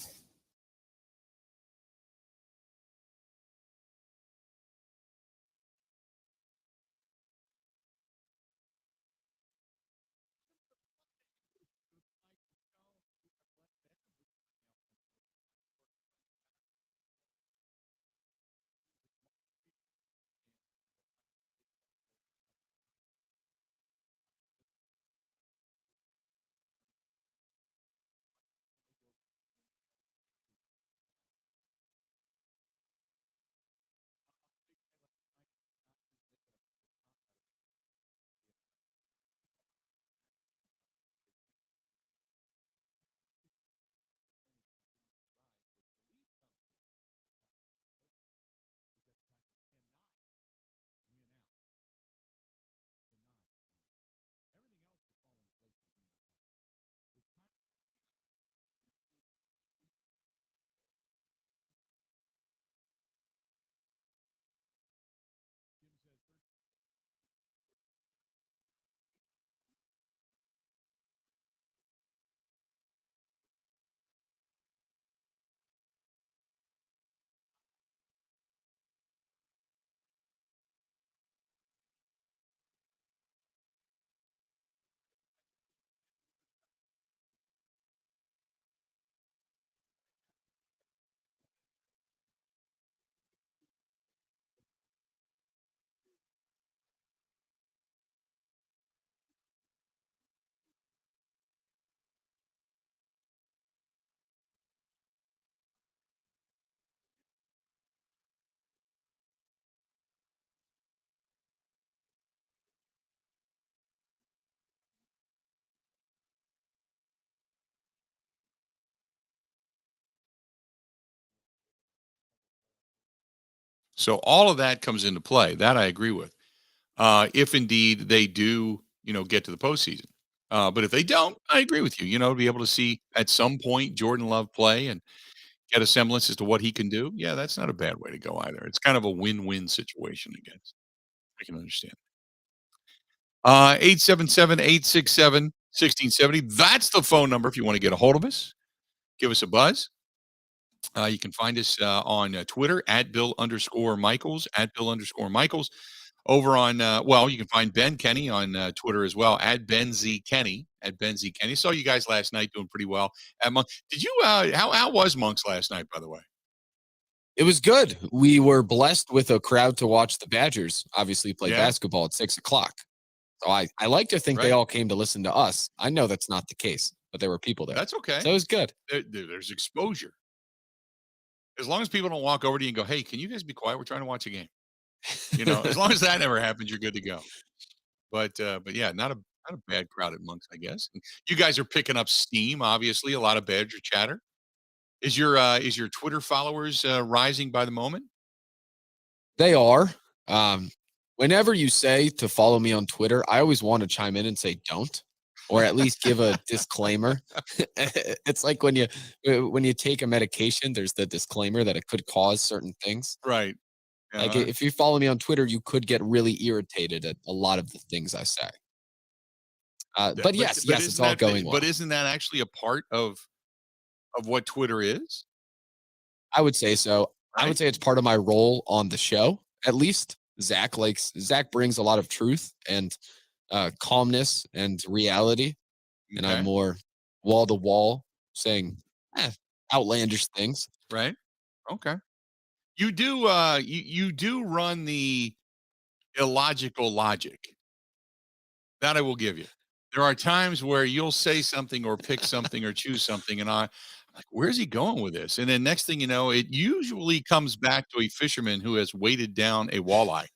So all of that comes into play. That I agree with. If indeed they do, get to the postseason. But if they don't, I agree with you. To be able to see at some point Jordan Love play and get a semblance as to what he can do. Yeah, that's not a bad way to go either. It's kind of a win-win situation, I guess. I can understand. 877-867-1670. That's the phone number if you want to get a hold of us. Give us a buzz. You can find us on Twitter at Bill_Michaels, at Bill_Michaels. Over on, you can find Ben Kenny on Twitter as well, at Ben Z Kenny, Saw you guys last night doing pretty well at Monk. Did you, how was Monks last night, by the way? It was good. We were blessed with a crowd to watch the Badgers obviously play basketball at 6:00. So I like to think they all came to listen to us. I know that's not the case, but there were people there. That's okay. So it was good. There's exposure. As long as people don't walk over to you and go, hey, can you guys be quiet? We're trying to watch a game. As long as that never happens, you're good to go. But yeah, not a bad crowd at Monks, I guess. And you guys are picking up steam, obviously. A lot of Badger chatter. Is your Twitter followers rising by the moment? They are. Whenever you say to follow me on Twitter, I always want to chime in and say don't, or at least give a disclaimer. It's like when you take a medication, there's the disclaimer that it could cause certain things. Right. Like if you follow me on Twitter, you could get really irritated at a lot of the things I say. But yes, it's all going well. But isn't that actually a part of what Twitter is? I would say so. Right. I would say it's part of my role on the show. At least Zach brings a lot of truth and calmness and reality, and I'm more wall to wall saying outlandish things. Right. Okay. You do you do run the illogical logic. That I will give you. There are times where you'll say something or pick something or choose something, and I'm like, where's he going with this? And then next thing you know, it usually comes back to a fisherman who has weighted down a walleye.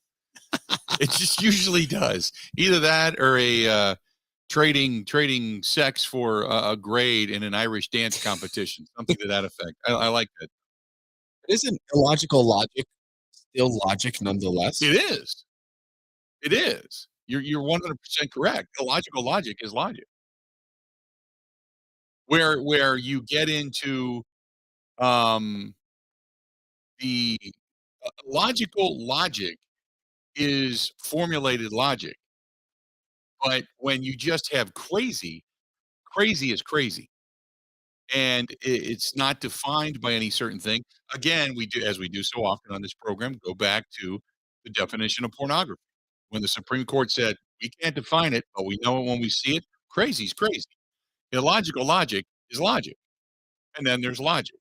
It just usually does. Either that or a trading sex for a grade in an Irish dance competition, something to that effect. I like that. Isn't illogical logic still logic nonetheless? It is. It is. You're 100% correct. Illogical logic is logic. Where you get into the logical logic is formulated logic. But when you just have crazy is crazy. And it's not defined by any certain thing. Again, we do, as we do so often on this program, go back to the definition of pornography. When the Supreme Court said, we can't define it, but we know it when we see it, crazy is crazy. Illogical logic is logic. And then there's logic.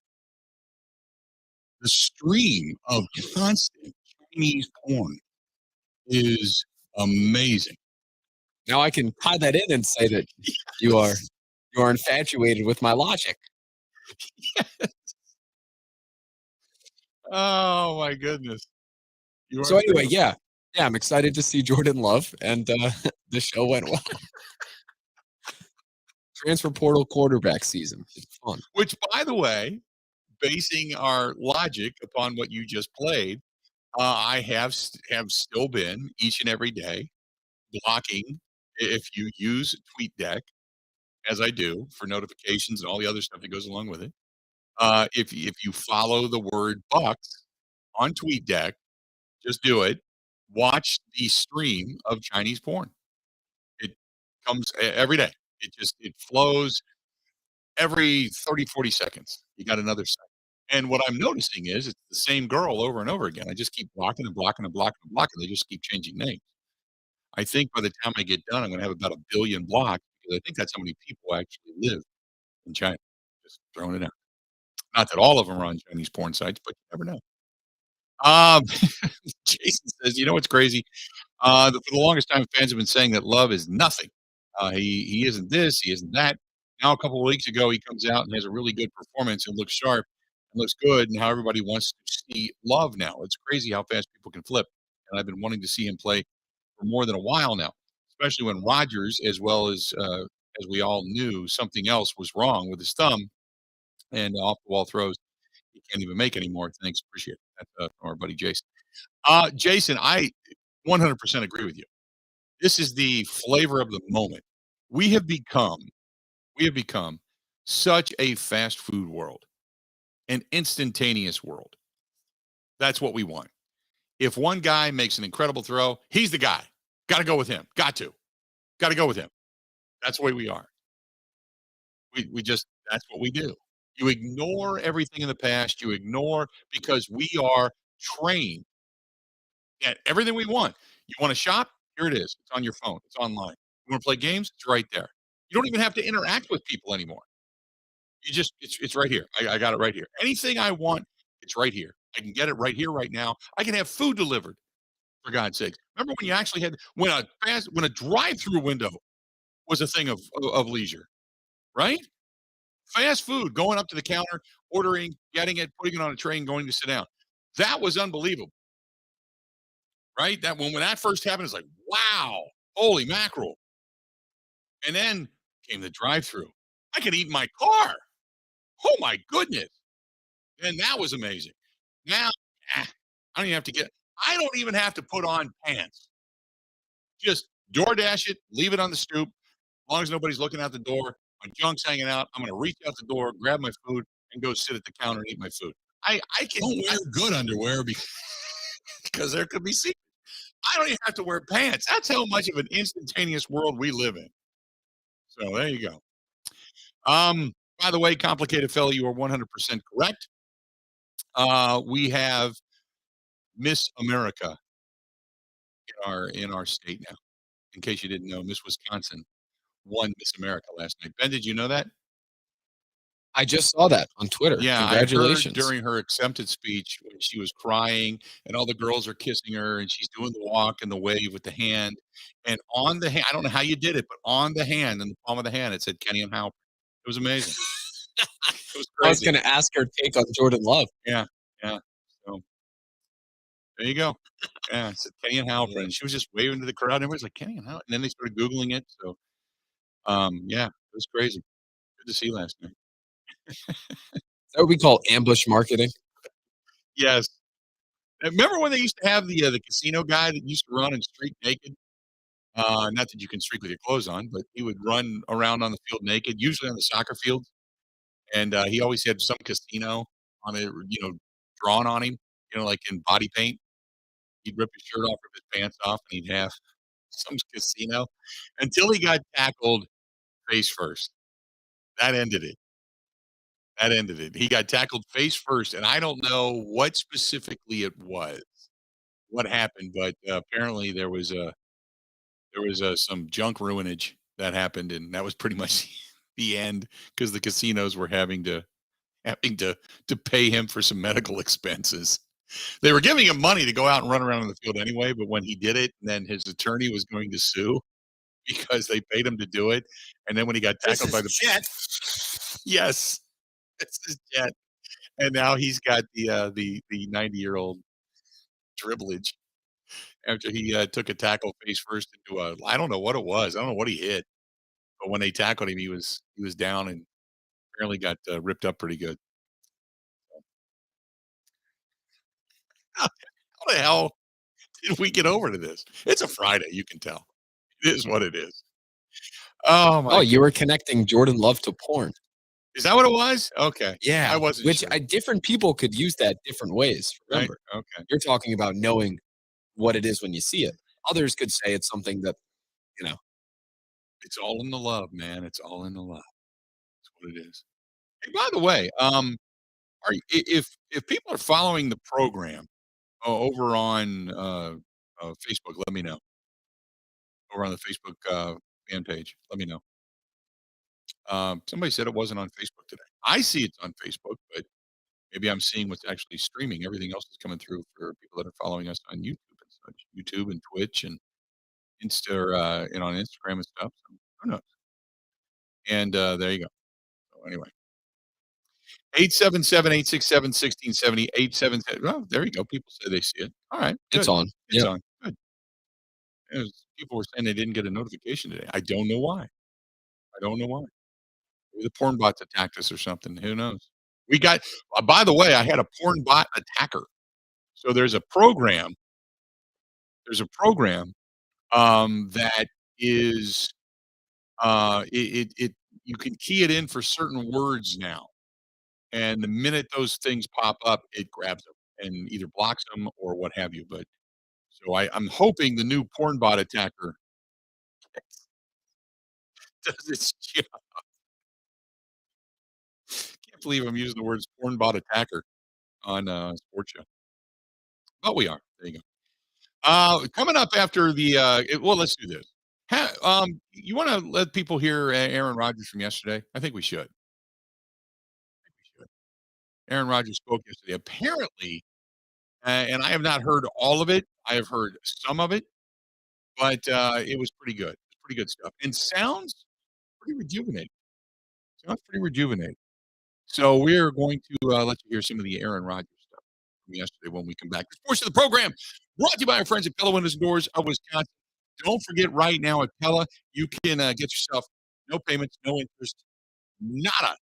The stream of constant Chinese porn is amazing. Now I can tie that in and say that you are infatuated with my logic. Yes. Oh my goodness. So anyway, yeah, I'm excited to see Jordan Love, and the show went well. Transfer portal quarterback season. It's fun. Which, by the way, basing our logic upon what you just played, I have still been each and every day blocking, if you use TweetDeck, as I do for notifications and all the other stuff that goes along with it. If you follow the word Bucks on TweetDeck, just do it. Watch the stream of Chinese porn. It comes every day. It flows every 30, 40 seconds. You got another site. And what I'm noticing is it's the same girl over and over again. I just keep blocking and blocking and blocking and blocking. They just keep changing names. I think by the time I get done, I'm going to have about 1 billion blocks because I think that's how many people actually live in China. Just throwing it out. Not that all of them are on Chinese porn sites, but you never know. Jason says, you know what's crazy? For the longest time, fans have been saying that Love is nothing. He isn't this, he isn't that. Now, a couple of weeks ago, he comes out and has a really good performance and looks sharp and looks good, and how everybody wants to see Love now. It's crazy how fast people can flip. And I've been wanting to see him play for more than a while now, especially when Rodgers, as well as we all knew, something else was wrong with his thumb and off the wall throws. He can't even make anymore. Thanks. Appreciate it. That's from our buddy Jason. Jason, I 100% agree with you. This is the flavor of the moment. We have become such a fast food world, an instantaneous world. That's what we want. If one guy makes an incredible throw, he's the guy. Got to go with him. Got to go with him. That's the way we are. We just, that's what we do. You ignore everything in the past. You ignore because we are trained at everything we want. You want to shop? Here it is. It's on your phone. It's online. You want to play games? It's right there. You don't even have to interact with people anymore. You just, it's right here. I got it right here. Anything I want, it's right here. I can get it right here, right now. I can have food delivered, for God's sake. Remember when you actually had, when a drive-through window was a thing of leisure, right? Fast food, going up to the counter, ordering, getting it, putting it on a tray, and going to sit down. That was unbelievable, right? That when that first happened, it's like, wow, holy mackerel. And then came the drive-through. I could eat in my car. Oh my goodness. And that was amazing. Now, I don't even have to I don't even have to put on pants. Just DoorDash it, leave it on the stoop. As long as nobody's looking out the door, my junk's hanging out, I'm going to reach out the door, grab my food, and go sit at the counter and eat my food. I don't wear good underwear because there could be secrets. I don't even have to wear pants. That's how much of an instantaneous world we live in. So there you go. By the way, complicated fellow, you are 100% correct. We have Miss America in our state now. In case you didn't know, Miss Wisconsin won Miss America last night. Ben, did you know that? I just saw that on Twitter. Yeah, Congratulations. I heard during her acceptance speech when she was crying and all the girls are kissing her and she's doing the walk and the wave with the hand. And on the hand, I don't know how you did it, but on the hand, in the palm of the hand, it said Kenny and Halpern. It was amazing. It was crazy. I was going to ask her take on Jordan Love. Yeah. So there you go. Yeah, it said Kenny and Halpern. And she was just waving to the crowd. And everybody's like, Kenny and Halpern. And then they started Googling it. So, yeah, it was crazy. Good to see last night. Is that what we call ambush marketing? Yes. Remember when they used to have the casino guy that used to run and streak naked? Not that you can streak with your clothes on, but he would run around on the field naked, usually on the soccer field. And he always had some casino on it, drawn on him, like in body paint. He'd rip his shirt off, rip his pants off, and he'd have some casino until he got tackled face first. That ended it. He got tackled face first, and I don't know what specifically it was, what happened, but apparently there was some junk ruinage that happened, and that was pretty much the end because the casinos were having to pay him for some medical expenses. They were giving him money to go out and run around on the field anyway, but when he did it, then his attorney was going to sue because they paid him to do it, and then when he got tackled by the jet. Yes. It's his jet. And now he's got the 90-year-old dribblage after he took a tackle face first into I don't know what it was. I don't know what he hit. But when they tackled him, he was down and apparently got ripped up pretty good. How the hell did we get over to this? It's a Friday, you can tell. It is what it is. Oh my! Oh, you were connecting Jordan Love to porn. Is that what it was? Okay. Yeah. I wasn't Which sure. different people could use that different ways. Remember, Right? Okay. you're talking about knowing what it is when you see it. Others could say it's something that, It's all in the love, man. It's all in the love. That's what it is. Hey, by the way, if people are following the program over on Facebook, let me know. Over on the Facebook fan page, let me know. Somebody said it wasn't on Facebook today. I see it's on Facebook, but maybe I'm seeing what's actually streaming. Everything else is coming through for people that are following us on YouTube and such, YouTube and Twitch and Insta, and on Instagram and stuff. So who knows? And there you go. So anyway, 877-867-1670, 877. Oh, there you go. People say they see it. All right. It's good. on. It's Yeah. on. Good. People were saying they didn't get a notification today. I don't know why. Maybe the porn bots attacked us or something. Who knows? We got, by the way, I had a porn bot attacker. So there's a program. That is it you can key it in for certain words now, and the minute those things pop up, it grabs them and either blocks them or what have you. But so I'm hoping the new porn bot attacker does its job. Can't believe I'm using the words porn bot attacker on sports show, but we are. There you go. Coming up after well, let's do this. You want to let people hear Aaron Rodgers from yesterday? I think we should. Aaron Rodgers spoke yesterday. Apparently, and I have not heard all of it. I have heard some of it, but it was pretty good. Pretty good stuff, and sounds pretty rejuvenating. Sounds pretty rejuvenating. So we're going to let you hear some of the Aaron Rodgers stuff from yesterday when we come back. This portion of the program brought to you by our friends at Pella Windows and Doors of Wisconsin. Don't forget, right now at Pella, you can get yourself no payments, no interest, nada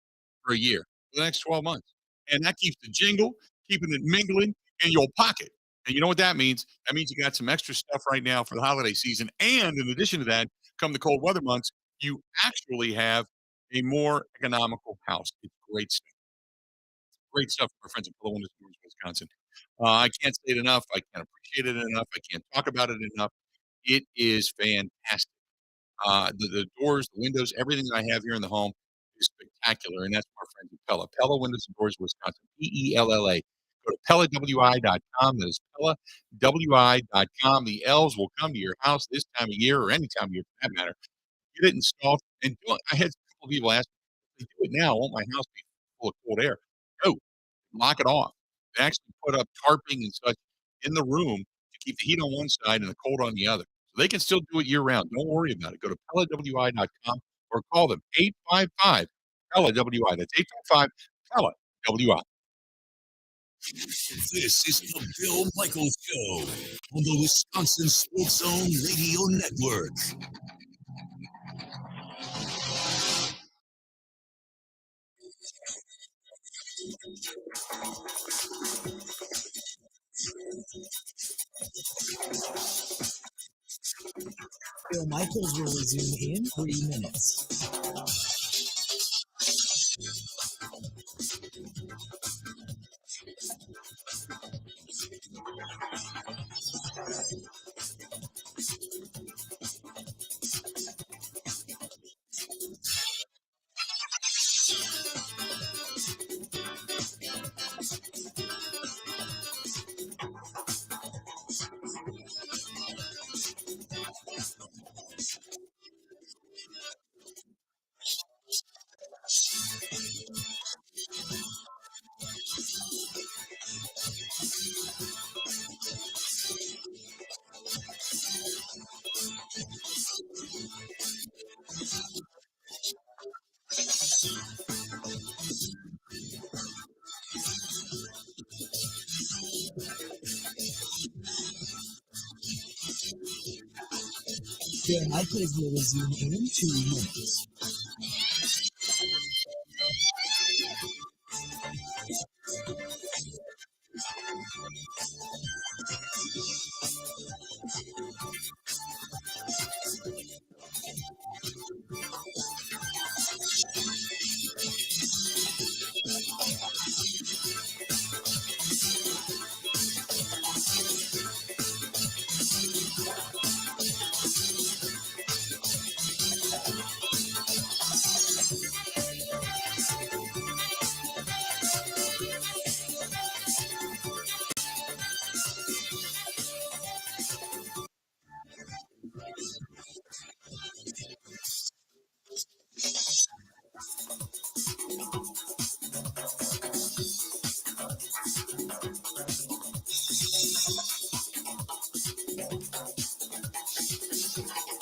for a year for the next 12 months. And that keeps the jingle, keeping it mingling in your pocket. And you know what that means? That means you got some extra stuff right now for the holiday season. And in addition to that, come the cold weather months, you actually have a more economical house. It's great stuff. Great stuff from our friends at Pella Windows and Doors, Wisconsin. I can't say it enough. I can't appreciate it enough. I can't talk about it enough. It is fantastic. The doors, the windows, everything that I have here in the home is spectacular, and that's our friends at Pella. Pella Windows and Doors, Wisconsin. PELLA. Go to PellaWI.com. That is PellaWI.com. The elves will come to your house this time of year or any time of year for that matter. Get it installed. And I had a couple of people ask, if they do it now, won't my house be full of cold air? No, lock it off. They actually put up tarping and such in the room to keep the heat on one side and the cold on the other. So they can still do it year round. Don't worry about it. Go to PellaWI.com or call them 855 PellaWI. That's 855 PellaWI. This is the Bill Michaels Show on the Wisconsin Sports Zone Radio Network. Bill Michaels will resume in 3 minutes. Bill Michaels will resume in 2 minutes.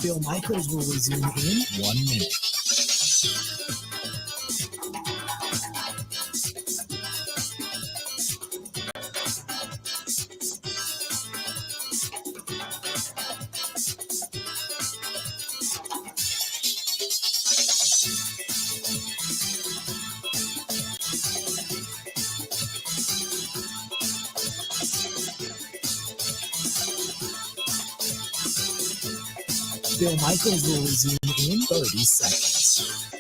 Bill Michaels will resume in 1 minute. Bill Michaels will resume in 30 seconds.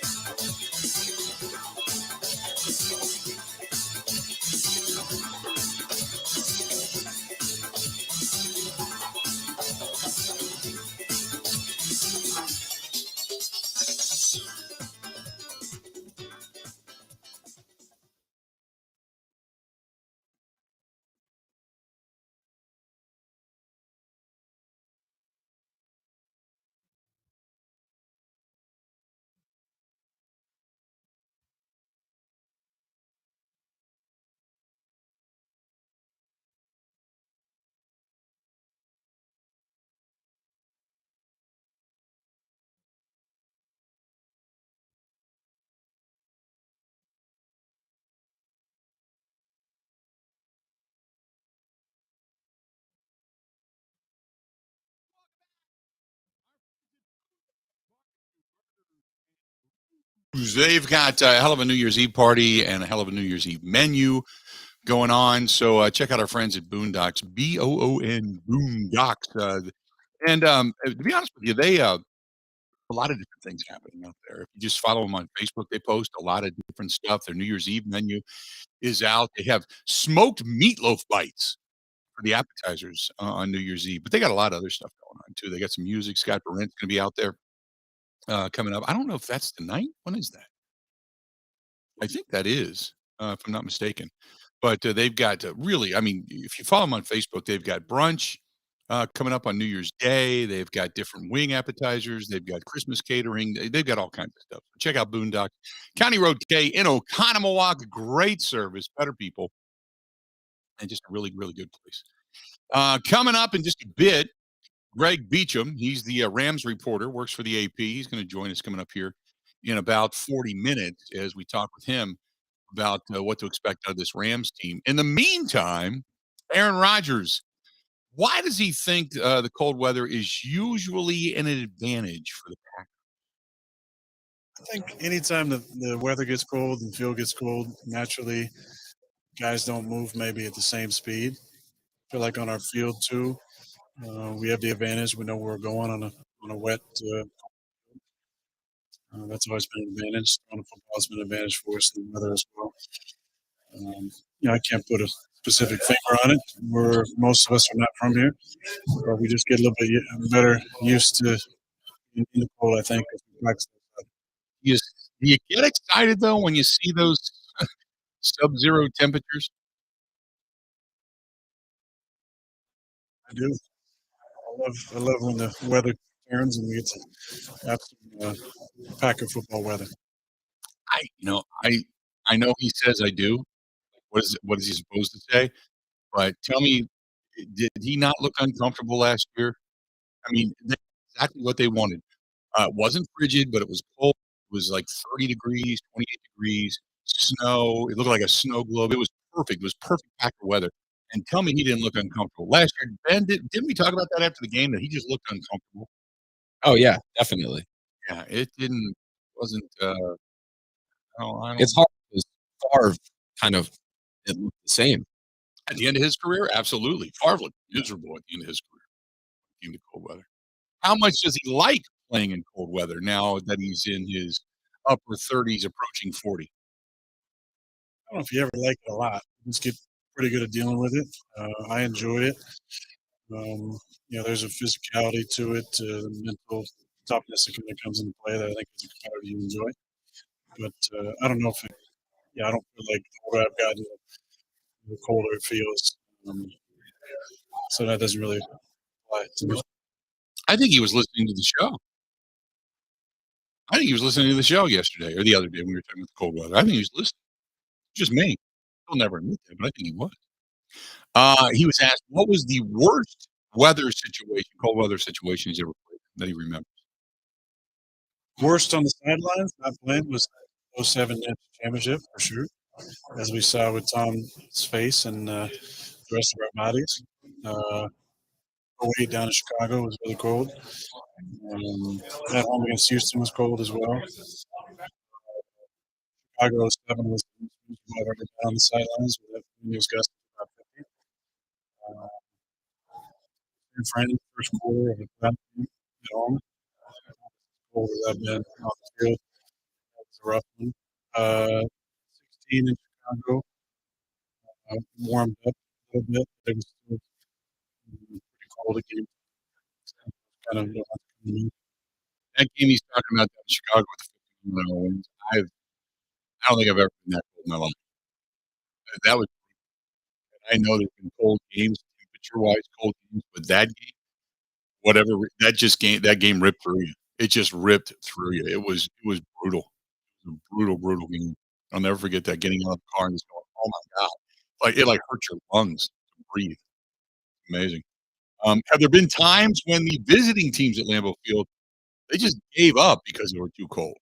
They've got a hell of a New Year's Eve party and a hell of a New Year's Eve menu going on. So check out our friends at Boondocks, Boon Boondocks. And to be honest with you, they a lot of different things happening out there. If you just follow them on Facebook, they post a lot of different stuff. Their New Year's Eve menu is out. They have smoked meatloaf bites for the appetizers on New Year's Eve, but they got a lot of other stuff going on too. They got some music. Scott Barrett's going to be out there coming up. I don't know if that's tonight. When is that? I think that is, if I'm not mistaken. But they've got really, I mean, if you follow them on Facebook, they've got brunch coming up on New Year's Day. They've got different wing appetizers. They've got Christmas catering. They've got all kinds of stuff. Check out Boondock, County Road K in Oconomowoc. Great service, better people, and just a really, really good place. Coming up in just a bit, Greg Beecham. He's the Rams reporter, works for the AP. He's going to join us coming up here in about 40 minutes as we talk with him about what to expect out of this Rams team. In the meantime, Aaron Rodgers, why does he think the cold weather is usually an advantage for the Packers? I think anytime the weather gets cold and field gets cold, naturally guys don't move maybe at the same speed. I feel like on our field too, we have the advantage. We know where we're going on a wet. That's always been an advantage. On the football has been an advantage for us in the weather as well. I can't put a specific finger on it. Most of us are not from here, but we just get a little bit better used to in the cold. I think. Do you get excited though when you see those sub-zero temperatures? I do. I love when the weather turns and we get to have some Packer football weather. I know he says I do. What is he supposed to say? But tell me, did he not look uncomfortable last year? I mean, that's exactly what they wanted. It wasn't frigid, but it was cold. It was like 30 degrees, 28 degrees, snow. It looked like a snow globe. It was perfect. It was perfect Packer weather. And tell me he didn't look uncomfortable. Last year, Ben, didn't we talk about that after the game, that he just looked uncomfortable? Oh yeah, definitely. Yeah, wasn't, I don't It's hard because Favre kind of it looked the same. At the end of his career, absolutely. Favre looked miserable at the end of his career in the cold weather. How much does he like playing in cold weather now that he's in his upper 30s, approaching 40? I don't know if you ever like it a lot. You just get pretty good at dealing with it. I enjoy it. There's a physicality to it, mental toughness that kind of comes into play that I think as a competitor you enjoy. But I don't know if I don't feel like the older I've gotten, the colder it feels. So that doesn't really apply to me. I think he was listening to the show. I think he was listening to the show yesterday or the other day when we were talking about the cold weather. I think he was listening. Just me. He'll never admit that, but I think he was. He was asked, what was the worst cold weather situation he's ever played that he remembers? Worst on the sidelines, not playing, was 07 Nets championship for sure, as we saw with Tom's face and the rest of our bodies. 08 down in Chicago was really cold. At home against Houston was cold as well. Chicago 07 was ever been on the sidelines with that News gust about 50. In front first quarter of the at home. cold has that been on the field? That was a rough one. 16 in Chicago, warmed up a little bit. It was still pretty cold again. Kind of That game he's talking about down in Chicago with the 51 wins. I don't think I've ever been that cold in my life. That was. I know there's been cold games, temperature-wise, cold games, but that game, whatever, that game ripped through you. It just ripped through you. It was brutal. It was a brutal game. I'll never forget that, getting out of the car and just going, "Oh my god!" Like it hurt your lungs to breathe. Amazing. Have there been times when the visiting teams at Lambeau Field, they just gave up because they were too cold?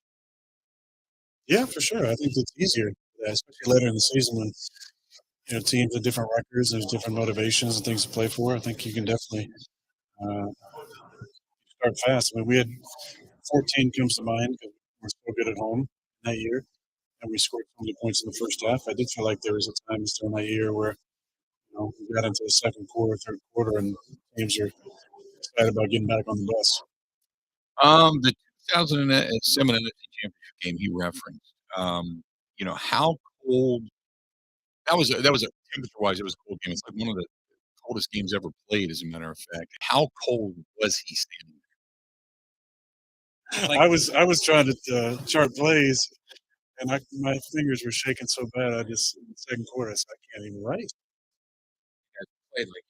Yeah, for sure. I think it's easier, especially later in the season when teams with different records, there's different motivations and things to play for. I think you can definitely start fast. I mean, we had 14 comes to mind because we're so good at home that year, and we scored so many points in the first half. I did feel like there was a time during that year where we got into the second quarter, third quarter, and teams are excited about getting back on the bus. The 2007 NFC Championship game he referenced. How cold that was. That was a temperature-wise, it was a cold game. It's like one of the coldest games ever played, as a matter of fact. How cold was he standing there? I was trying to chart plays, and my fingers were shaking so bad. In the second quarter, I said, I can't even write. Played like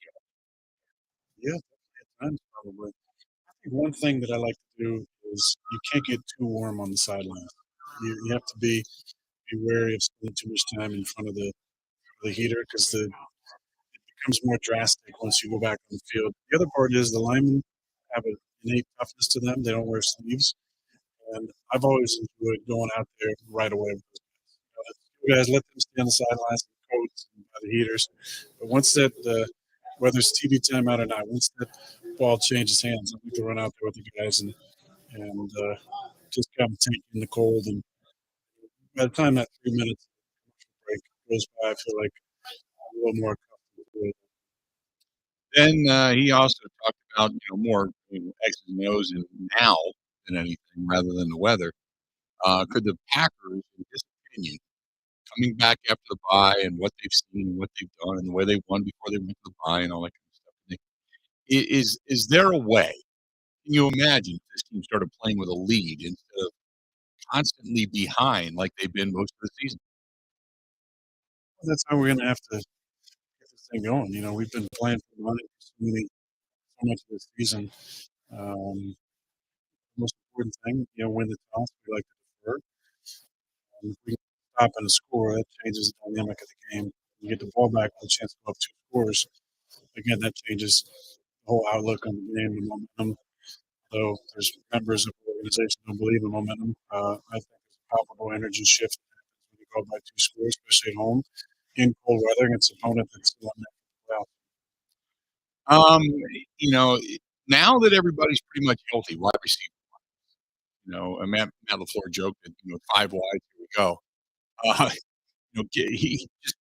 Yeah, at times probably. I think one thing that I like to do is you can't get too warm on the sidelines. You have to be wary of spending too much time in front of the heater because it becomes more drastic once you go back on the field. The other part is the linemen have an innate toughness to them. They don't wear sleeves. And I've always enjoyed going out there right away with those guys. You guys let them stay on the sidelines with the coats and by the heaters. But once that, whether it's TV timeout or not, once that ball changes hands, I need to run out there with the guys and just kind of take in the cold. And by the time that 3 minutes break goes by, I feel like I'm a little more comfortable with it. Then he also talked about more X's and O's and now than anything, rather than the weather. Could the Packers, in his opinion, coming back after the bye and what they've seen and what they've done and the way they won before they went to the bye and all that kind of stuff, is there a way? Can you imagine if this team started playing with a lead instead of constantly behind like they've been most of the season? That's how we're going to have to get this thing going. We've been playing for money so much of this season. Most important thing, win the toss. We like to defer. If we can stop and score, that changes the dynamic of the game. You get the ball back with a chance to go up 2 scores. Again, that changes the whole outlook on the game and momentum. Though there's members of the organization who believe in momentum, I think there's a palpable energy shift when you go by 2 scores, especially at home in cold weather against an opponent that's still on that well. Now that everybody's pretty much healthy, wide receiver. Matt LaFleur joked that 5 wide. Here we go.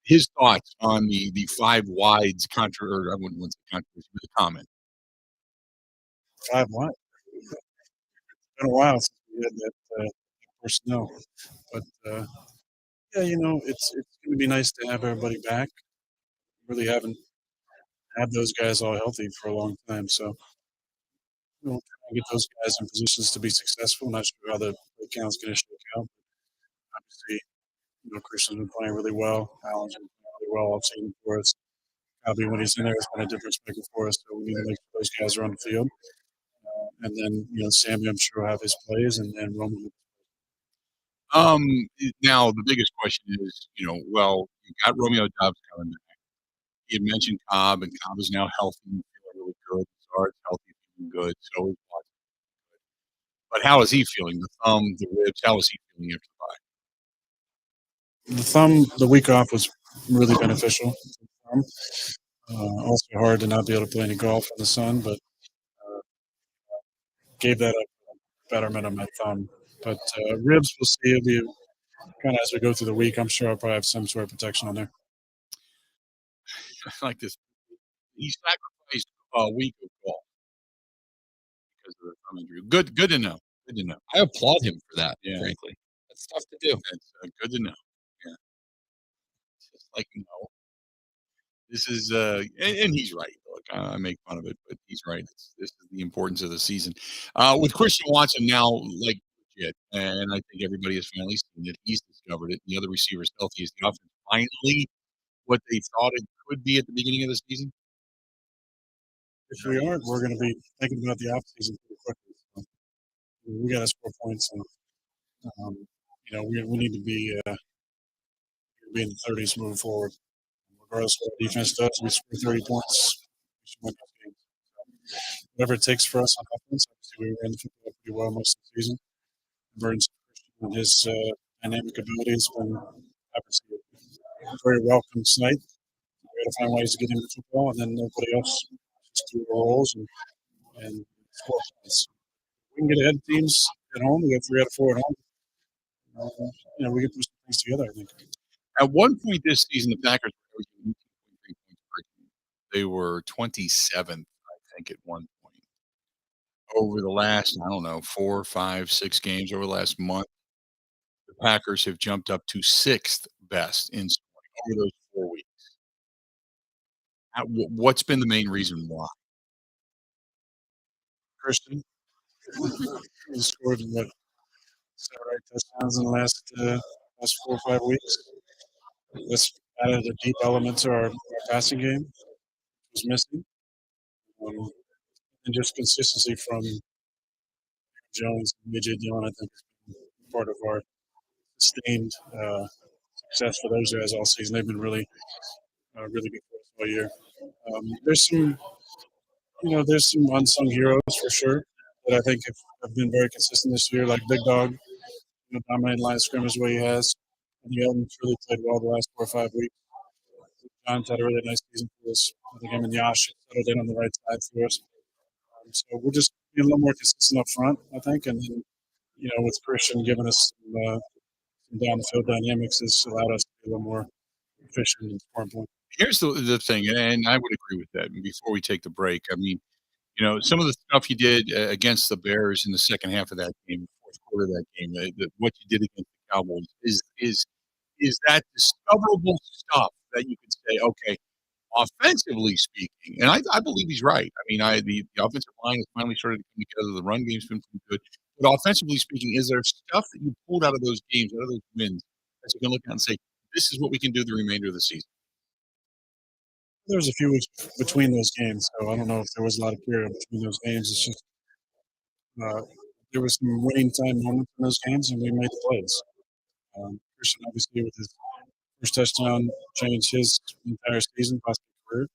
His thoughts on the 5 wides controversy. I wouldn't want to say controversy, but the comment. 5 wide. It's been a while since we had that personnel, but it's going to be nice to have everybody back. Really haven't had those guys all healthy for a long time, so we'll try and get those guys in positions to be successful. Not sure how the count's going to shake out. Obviously, Christian's been playing really well. Allen's been playing really well. I've seen him for us. Probably when he's in there, it's been a difference maker for us. So we need to make sure those guys are on the field. And then, Sammy, I'm sure, will have his plays, and Roman. Now the biggest question is, you got Romeo Doubs coming back. He had mentioned Cobb, and Cobb is now healthy and feeling really good. Zard's healthy, feeling good. So is Watson. But how is he feeling? The thumb, the ribs. How is he feeling after the bye? The thumb, the week off was really beneficial. Also hard to not be able to play any golf in the sun, but gave that a betterment on my thumb. But ribs, we'll see. It'll be kind of as we go through the week. I'm sure I'll probably have some sort of protection on there. I like this. He sacrificed a week of golf because of the thumb injury. Good to know. Good to know. I applaud him for that, Yeah. frankly. That's tough to do. That's good to know. Yeah. It's just like, this is, and he's right. Look, I make fun of it, but he's right. This is the importance of the season. With Christian Watson now, like, legit, and I think everybody has finally seen it. He's discovered it. The other receivers healthy. Is the offense finally what they thought it could be at the beginning of the season? If we aren't, we're going to be thinking about the offseason pretty quickly. So we got to score points, and we need to be in the 30s moving forward. Regardless of what the defense does, we score 30 points. We should win those games. So whatever it takes for us on offense, obviously we ran the football pretty well most of the season. Burns and his dynamic ability has been obviously a very welcome sight. We got to find ways to get him the football, and then everybody else just do their roles and score points. We can get ahead of teams at home. We got 3 out of 4 at home. We can put some things together, I think. At one point this season, the Packers were averaging 18.3 points per game. They were 27th, I think, at one point. Over the last, 4, 5, 6 games over the last month, the Packers have jumped up to 6th best in scoring over those 4 weeks. What's been the main reason why? Christian. He scored, 7 or 8 touchdowns in the last 4 or 5 weeks. That's added a deep element to our passing game. It was missing. And just consistency from Jones and A.J. Dillon, I think, has been part of our sustained success for those guys all season. They've been really good for us all year. There's some unsung heroes for sure that I think have been very consistent this year, like Big Dog, dominating line of scrimmage the way he has. And Elton's really played well the last 4 or 5 weeks. John's had a really nice season for us. I think him and Yash settled in on the right side for us. So we're just being a little more consistent up front, I think. And then, with Christian giving us some down the field dynamics, has allowed us to be a little more efficient in scoring points. Here's the thing, and I would agree with that. And before we take the break, I mean, some of the stuff you did against the Bears in the second half of that game, fourth quarter of that game, what you did against the Cowboys is that discoverable stuff that you could say, okay, offensively speaking, and I believe he's right. I mean, the offensive line has finally started to come together. The run game's been pretty good. But offensively speaking, is there stuff that you pulled out of those games, out of those wins, that you can look at and say, this is what we can do the remainder of the season? There was a few weeks between those games, so I don't know if there was a lot of period between those games. It's just there was some winning time moments in those games, and we made the plays. Christian, obviously, with his first touchdown, changed his entire season, possibly career.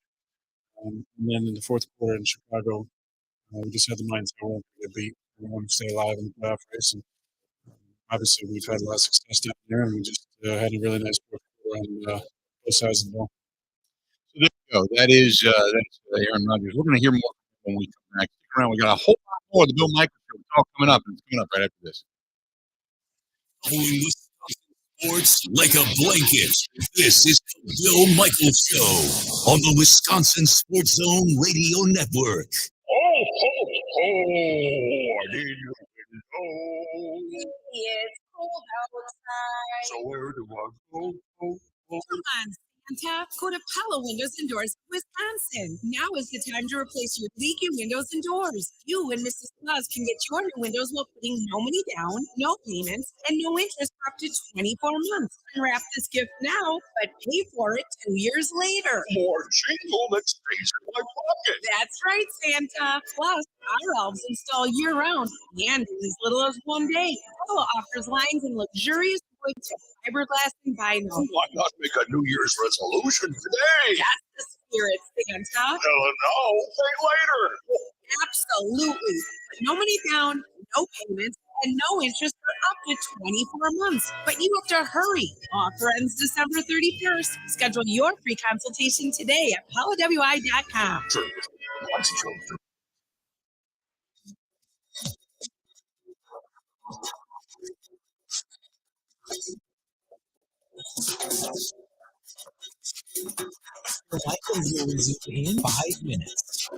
And then in the fourth quarter in Chicago, we just had the mindset we wanted to get beat. We wanted to stay alive in the playoff race. And obviously, we've had a lot of success down there, and we just had a really nice fourth quarter on both sides of the ball. So there you go. That's Aaron Rodgers. We're going to hear more when we come back. Stick around. We got a whole lot more of the Bill Michaels Show. It's all coming up, and it's coming up right after this. Sports like a blanket. This is the Bill Michaels Show on the Wisconsin Sports Zone Radio Network. Oh, ho, ho, I need you to know. It's cold outside. So where do I go? Come on, Santa. Go to Pella Windows and Doors, Wisconsin. Now is the time to replace your leaky windows and doors. You and Mrs. Claus can get your new windows while putting no money down, no payments, and no interest for up to 24 months. Unwrap this gift now, but pay for it 2 years later. More jingle that stays in my pocket. That's right, Santa. Plus, our elves install year-round and in as little as 1 day. Pella offers lines in luxurious wood to fiberglass and vinyl. Why not make a New Year's resolution today? That's the spirit, Santa. No, pay later. Absolutely. But no money down, no payments, and no interest for up to 24 months. But you have to hurry. Offer ends December 31st. Schedule your free consultation today at PellaWI.com. Michael will resume in 5 minutes.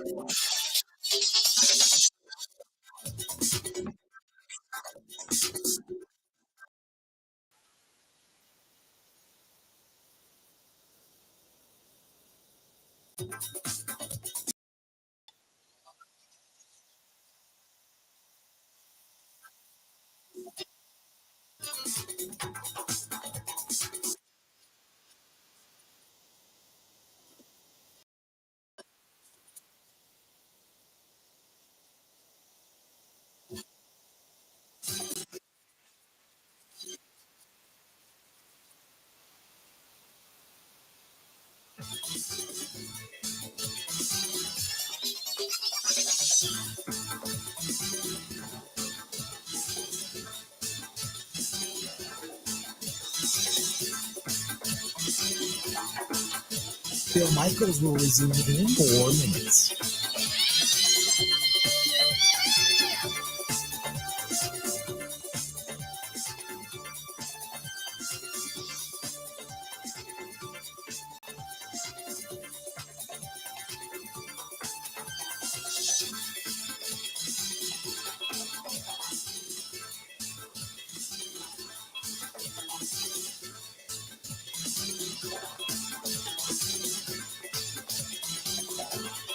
Bill Michaels will resume in 4 minutes.